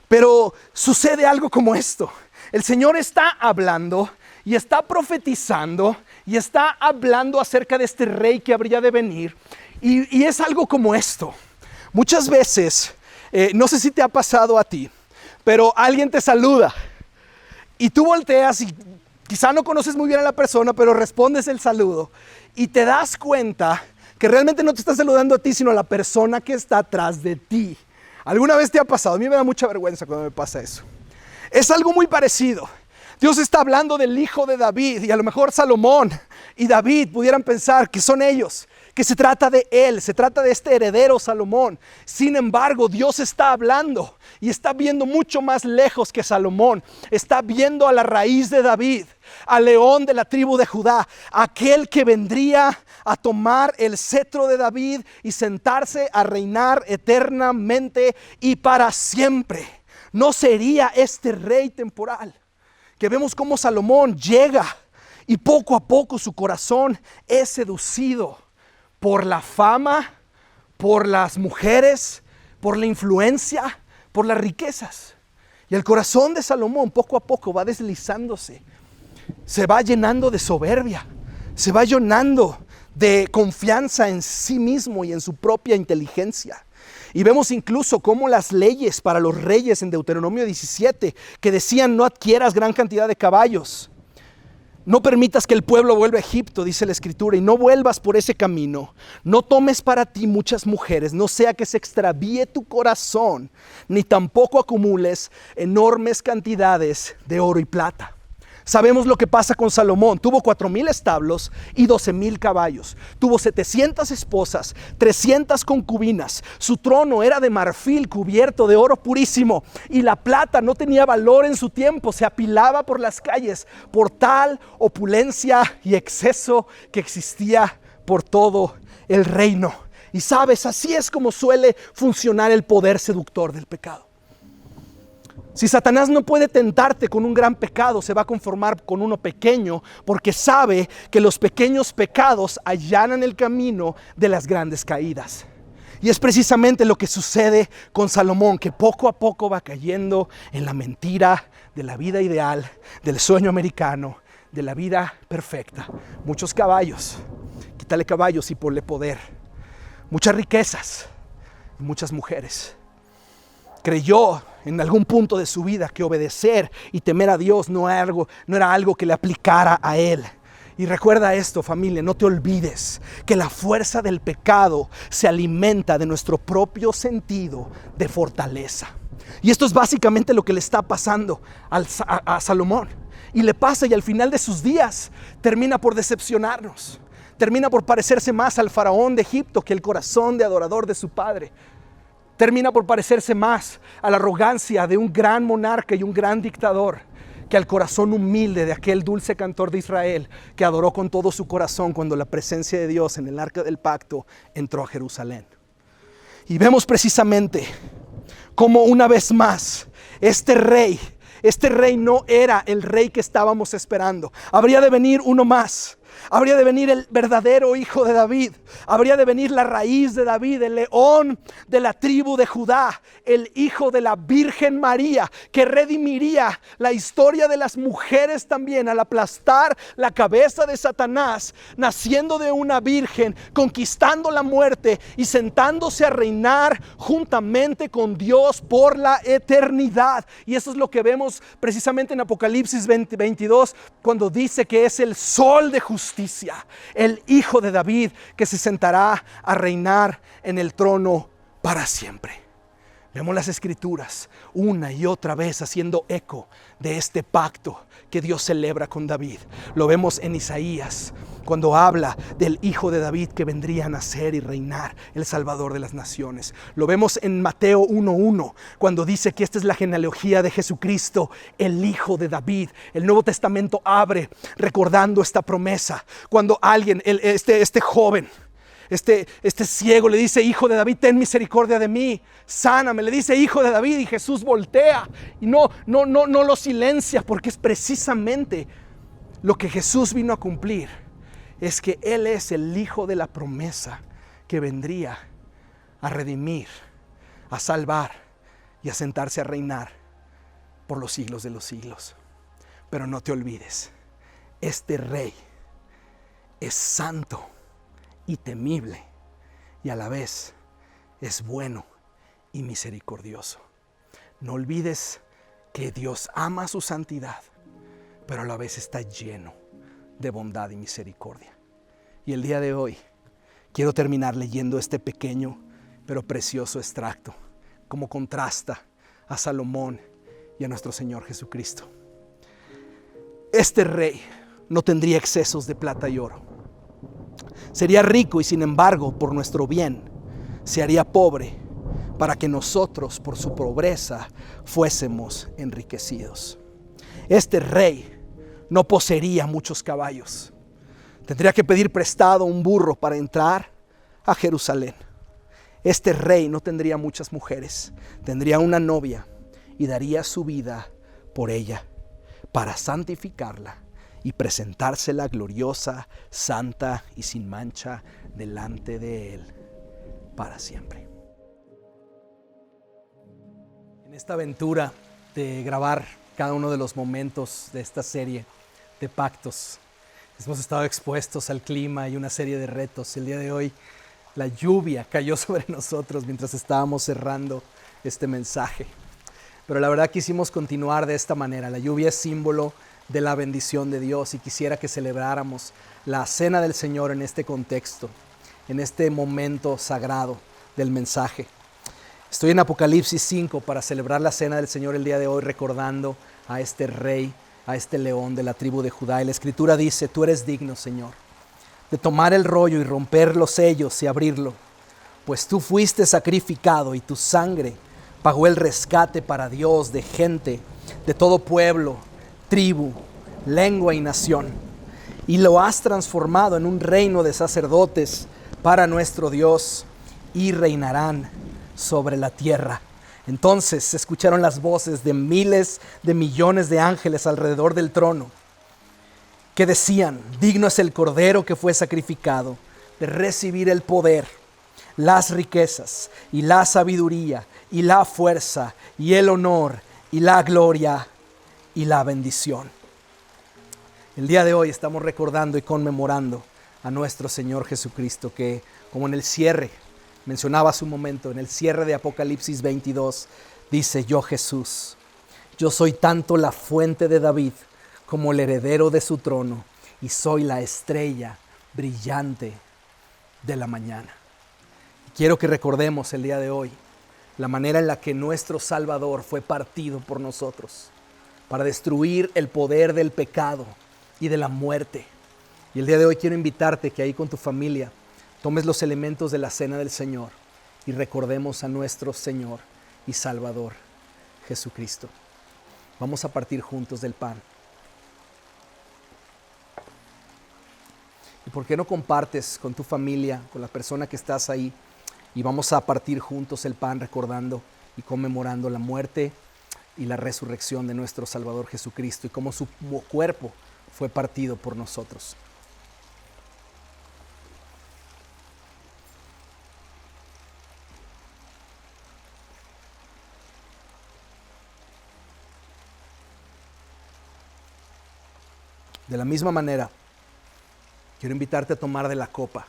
Pero sucede algo como esto. El Señor está hablando y está profetizando y está hablando acerca de este rey que habría de venir. Y es algo como esto. Muchas veces, no sé si te ha pasado a ti, pero alguien te saluda y tú volteas y quizá no conoces muy bien a la persona, pero respondes el saludo y te das cuenta que realmente no te está saludando a ti, sino a la persona que está atrás de ti. ¿Alguna vez te ha pasado? A mí me da mucha vergüenza cuando me pasa eso. Es algo muy parecido. Dios está hablando del hijo de David y a lo mejor Salomón y David pudieran pensar que son ellos, que se trata de él, se trata de este heredero Salomón. Sin embargo, Dios está hablando y está viendo mucho más lejos que Salomón. Está viendo a la raíz de David, al león de la tribu de Judá, aquel que vendría a tomar el cetro de David y sentarse a reinar eternamente y para siempre. No sería este rey temporal, que vemos cómo Salomón llega y poco a poco su corazón es seducido por la fama, por las mujeres, por la influencia, por las riquezas. Y el corazón de Salomón poco a poco va deslizándose, se va llenando de soberbia, se va llenando de confianza en sí mismo y en su propia inteligencia. Y vemos incluso cómo las leyes para los reyes en Deuteronomio 17, que decían no adquieras gran cantidad de caballos, no permitas que el pueblo vuelva a Egipto, dice la Escritura, y no vuelvas por ese camino. No tomes para ti muchas mujeres, no sea que se extravíe tu corazón, ni tampoco acumules enormes cantidades de oro y plata. Sabemos lo que pasa con Salomón. Tuvo 4,000 establos y 12,000 caballos. Tuvo 700 esposas, 300 concubinas. Su trono era de marfil cubierto de oro purísimo. Y la plata no tenía valor en su tiempo. Se apilaba por las calles por tal opulencia y exceso que existía por todo el reino. Y sabes, así es como suele funcionar el poder seductor del pecado. Si Satanás no puede tentarte con un gran pecado, se va a conformar con uno pequeño, porque sabe que los pequeños pecados allanan el camino de las grandes caídas. Y es precisamente lo que sucede con Salomón, que poco a poco va cayendo en la mentira de la vida ideal, del sueño americano, de la vida perfecta. Muchos caballos, quítale caballos y ponle poder. Muchas riquezas, muchas mujeres. Creyó en algún punto de su vida que obedecer y temer a Dios no era algo que le aplicara a él. Y recuerda esto, familia, no te olvides que la fuerza del pecado se alimenta de nuestro propio sentido de fortaleza. Y esto es básicamente lo que le está pasando a Salomón. Y le pasa, y al final de sus días termina por decepcionarnos. Termina por parecerse más al faraón de Egipto que el corazón de adorador de su padre. Termina por parecerse más a la arrogancia de un gran monarca y un gran dictador que al corazón humilde de aquel dulce cantor de Israel que adoró con todo su corazón cuando la presencia de Dios en el arca del pacto entró a Jerusalén. Y vemos precisamente cómo una vez más este rey no era el rey que estábamos esperando. Habría de venir uno más. Habría de venir el verdadero hijo de David. Habría de venir la raíz de David, el león de la tribu de Judá, el hijo de la Virgen María, que redimiría la historia de las mujeres también al aplastar la cabeza de Satanás, naciendo de una virgen, conquistando la muerte y sentándose a reinar juntamente con Dios por la eternidad. Y eso es lo que vemos precisamente en Apocalipsis 22, cuando dice que es el sol de justicia, el hijo de David que se sentará a reinar en el trono para siempre. Vemos las escrituras una y otra vez haciendo eco de este pacto que Dios celebra con David. Lo vemos en Isaías cuando habla del hijo de David que vendría a nacer y reinar, el Salvador de las naciones. Lo vemos en Mateo 1:1 cuando dice que esta es la genealogía de Jesucristo, el hijo de David. El Nuevo Testamento abre recordando esta promesa. Cuando alguien, este joven, este ciego le dice: hijo de David, ten misericordia de mí, sáname. Le dice: hijo de David, y Jesús voltea y no lo silencia, porque es precisamente lo que Jesús vino a cumplir. Es que Él es el hijo de la promesa que vendría a redimir, a salvar y a sentarse a reinar por los siglos de los siglos. Pero no te olvides, este rey es santo y temible, y a la vez es bueno y misericordioso. No olvides que Dios ama su santidad, pero a la vez está lleno de bondad y misericordia. Y el día de hoy quiero terminar leyendo este pequeño pero precioso extracto, como contrasta a Salomón y a nuestro Señor Jesucristo. Este rey no tendría excesos de plata y oro. Sería rico y sin embargo, por nuestro bien, se haría pobre para que nosotros, por su pobreza, fuésemos enriquecidos. Este rey no poseería muchos caballos. Tendría que pedir prestado un burro para entrar a Jerusalén. Este rey no tendría muchas mujeres. Tendría una novia y daría su vida por ella para santificarla y presentársela gloriosa, santa y sin mancha delante de Él para siempre. En esta aventura de grabar cada uno de los momentos de esta serie de pactos, hemos estado expuestos al clima y una serie de retos. El día de hoy la lluvia cayó sobre nosotros mientras estábamos cerrando este mensaje. Pero la verdad quisimos continuar de esta manera. La lluvia es símbolo de la bendición de Dios y quisiera que celebráramos la cena del Señor en este contexto, en este momento sagrado del mensaje. Estoy en Apocalipsis 5 para celebrar la cena del Señor el día de hoy, recordando a este rey, a este león de la tribu de Judá. Y la Escritura dice: tú eres digno, Señor, de tomar el rollo y romper los sellos y abrirlo, pues tú fuiste sacrificado y tu sangre pagó el rescate para Dios de gente de todo pueblo, tribu, lengua y nación, y lo has transformado en un reino de sacerdotes para nuestro Dios, y reinarán sobre la tierra. Entonces se escucharon las voces de miles de millones de ángeles alrededor del trono, que decían: digno es el Cordero que fue sacrificado de recibir el poder, las riquezas y la sabiduría y la fuerza y el honor y la gloria y la bendición. El día de hoy estamos recordando y conmemorando a nuestro Señor Jesucristo, que, como en el cierre, mencionaba hace un momento, en el cierre de Apocalipsis 22, dice: yo, Jesús, yo soy tanto la fuente de David como el heredero de su trono, y soy la estrella brillante de la mañana. Quiero que recordemos el día de hoy la manera en la que nuestro Salvador fue partido por nosotros para destruir el poder del pecado y de la muerte. Y el día de hoy quiero invitarte que ahí con tu familia tomes los elementos de la cena del Señor y recordemos a nuestro Señor y Salvador Jesucristo. Vamos a partir juntos del pan. ¿Y por qué no compartes con tu familia, con la persona que estás ahí? Y vamos a partir juntos el pan, recordando y conmemorando la muerte y la resurrección de nuestro Salvador Jesucristo y cómo su cuerpo fue partido por nosotros. De la misma manera, quiero invitarte a tomar de la copa.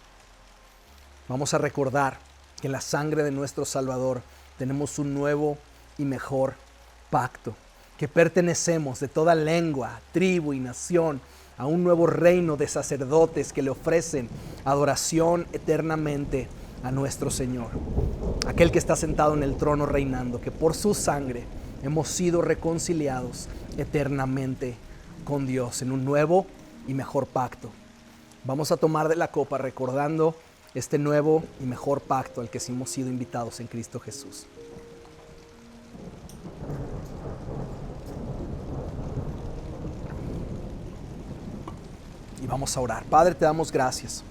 Vamos a recordar que en la sangre de nuestro Salvador tenemos un nuevo y mejor pacto, que pertenecemos de toda lengua, tribu y nación a un nuevo reino de sacerdotes que le ofrecen adoración eternamente a nuestro Señor, aquel que está sentado en el trono reinando, que por su sangre hemos sido reconciliados eternamente con Dios en un nuevo y mejor pacto. Vamos a tomar de la copa recordando este nuevo y mejor pacto al que hemos sido invitados en Cristo Jesús. Y vamos a orar. Padre, te damos gracias.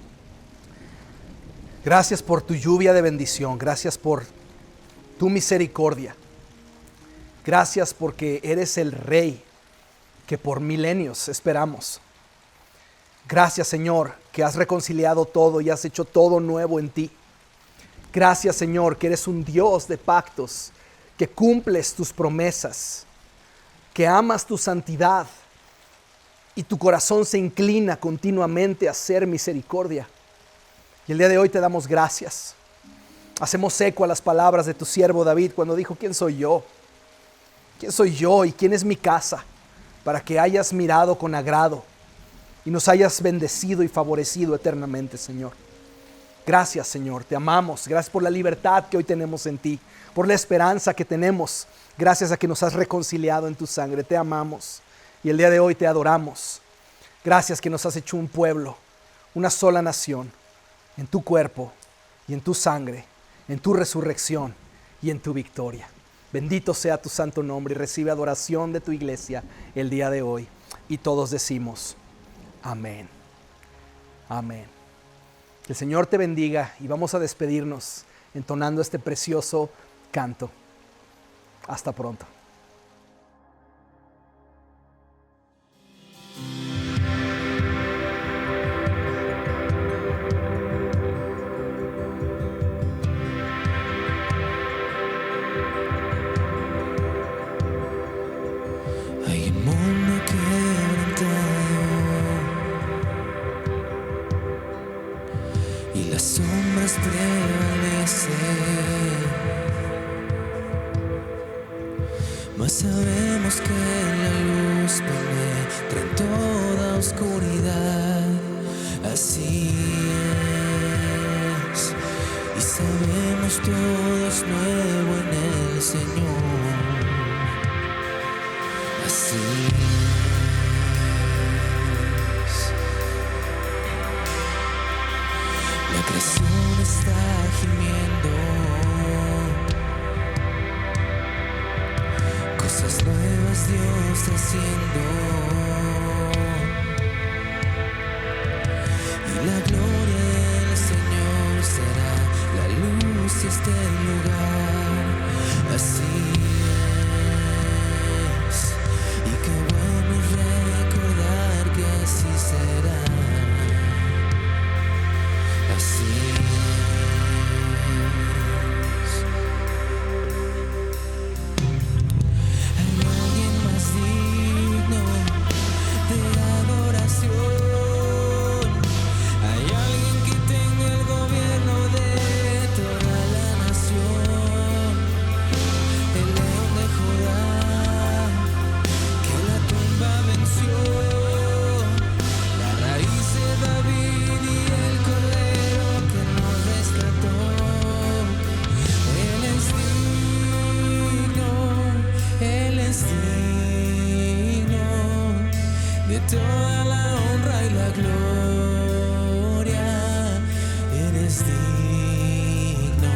Gracias por tu lluvia de bendición. Gracias por tu misericordia. Gracias porque eres el Rey que por milenios esperamos. Gracias, Señor, que has reconciliado todo y has hecho todo nuevo en ti. Gracias, Señor, que eres un Dios de pactos, que cumples tus promesas, que amas tu santidad y tu corazón se inclina continuamente a hacer misericordia. Y el día de hoy te damos gracias. Hacemos eco a las palabras de tu siervo David cuando dijo: ¿quién soy yo? ¿Quién soy yo y quién es mi casa para que hayas mirado con agrado y nos hayas bendecido y favorecido eternamente, Señor? Gracias, Señor, te amamos. Gracias por la libertad que hoy tenemos en ti, por la esperanza que tenemos. Gracias a que nos has reconciliado en tu sangre. Te amamos y el día de hoy te adoramos. Gracias que nos has hecho un pueblo, una sola nación, en tu cuerpo y en tu sangre, en tu resurrección y en tu victoria. Bendito sea tu santo nombre y recibe adoración de tu iglesia el día de hoy. Y todos decimos, amén. Amén. Que el Señor te bendiga y vamos a despedirnos entonando este precioso canto. Hasta pronto. Hay un mundo quebrantado y las sombras prevalecen, mas sabemos que la luz penetra en toda oscuridad. Así es, y sabemos todo es nuevo en el Señor. Así es. La creación está gimiendo, cosas nuevas Dios haciendo, y la gloria del Señor será la luz de este lugar. Así es, y qué bueno recordar que así será. Así es. Hay alguien más digno de adoración. Hay alguien que tenga el gobierno de toda la nación. El león de Judá que la tumba venció. La raíz de David y el cordero que nos rescató. Él es digno de toda la honra y la gloria. Él es digno,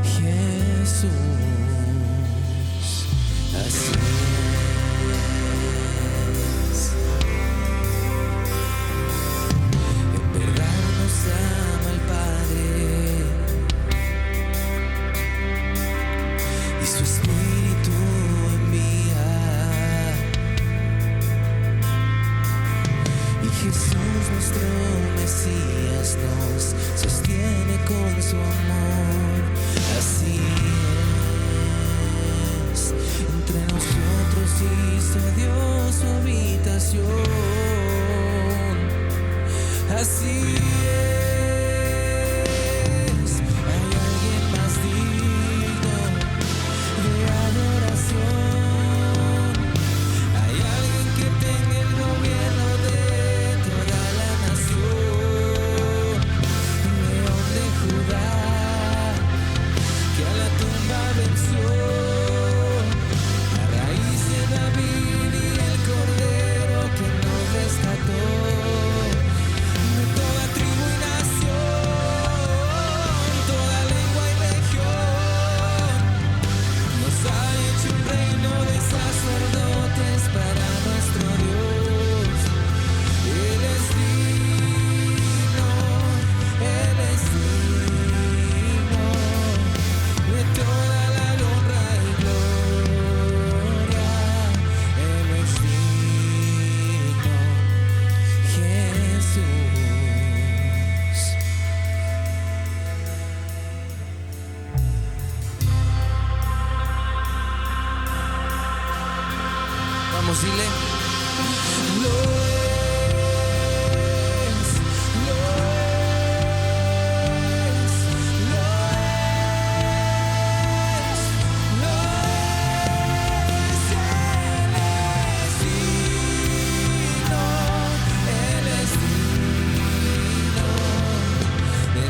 Jesús. Así es. En verdad nos ama el Padre y su Espíritu envía, y Jesús nuestro Mesías nos sostiene con su amor. Así es, entre nosotros hizo Dios su habitación. Así es, hay alguien más digno de adoración. Hay alguien que tenga el gobierno de toda la nación. El león de Judá que a la tumba venció. La raíz de David y el cordero que nos rescató. De toda tribu y nación, toda lengua y región, nos ha hecho un reino de sacerdotes para nuestro Dios. Él es digno de toda la honra y gloria. Él es digno, Jesús. Vamos, dile. Lo es, lo es, lo es, lo es. Él es digno de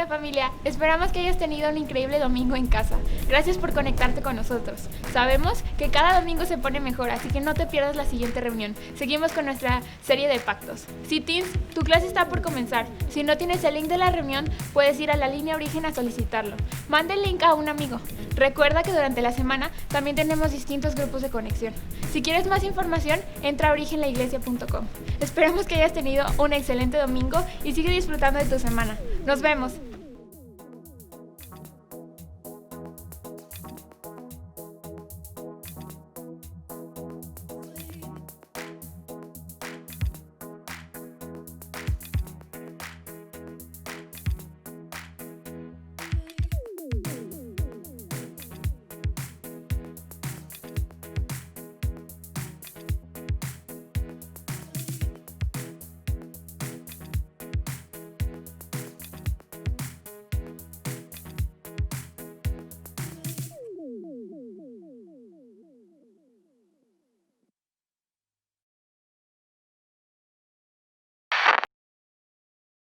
Hola familia, esperamos que hayas tenido un increíble domingo en casa. Gracias por conectarte con nosotros. Sabemos que cada domingo se pone mejor, así que no te pierdas la siguiente reunión. Seguimos con nuestra serie de pactos. Sí, teens, tu clase está por comenzar. Si no tienes el link de la reunión, puedes ir a la línea Origen a solicitarlo. Manda el link a un amigo. Recuerda que durante la semana también tenemos distintos grupos de conexión. Si quieres más información, entra a origenlaiglesia.com. Esperamos que hayas tenido un excelente domingo y sigue disfrutando de tu semana. Nos vemos.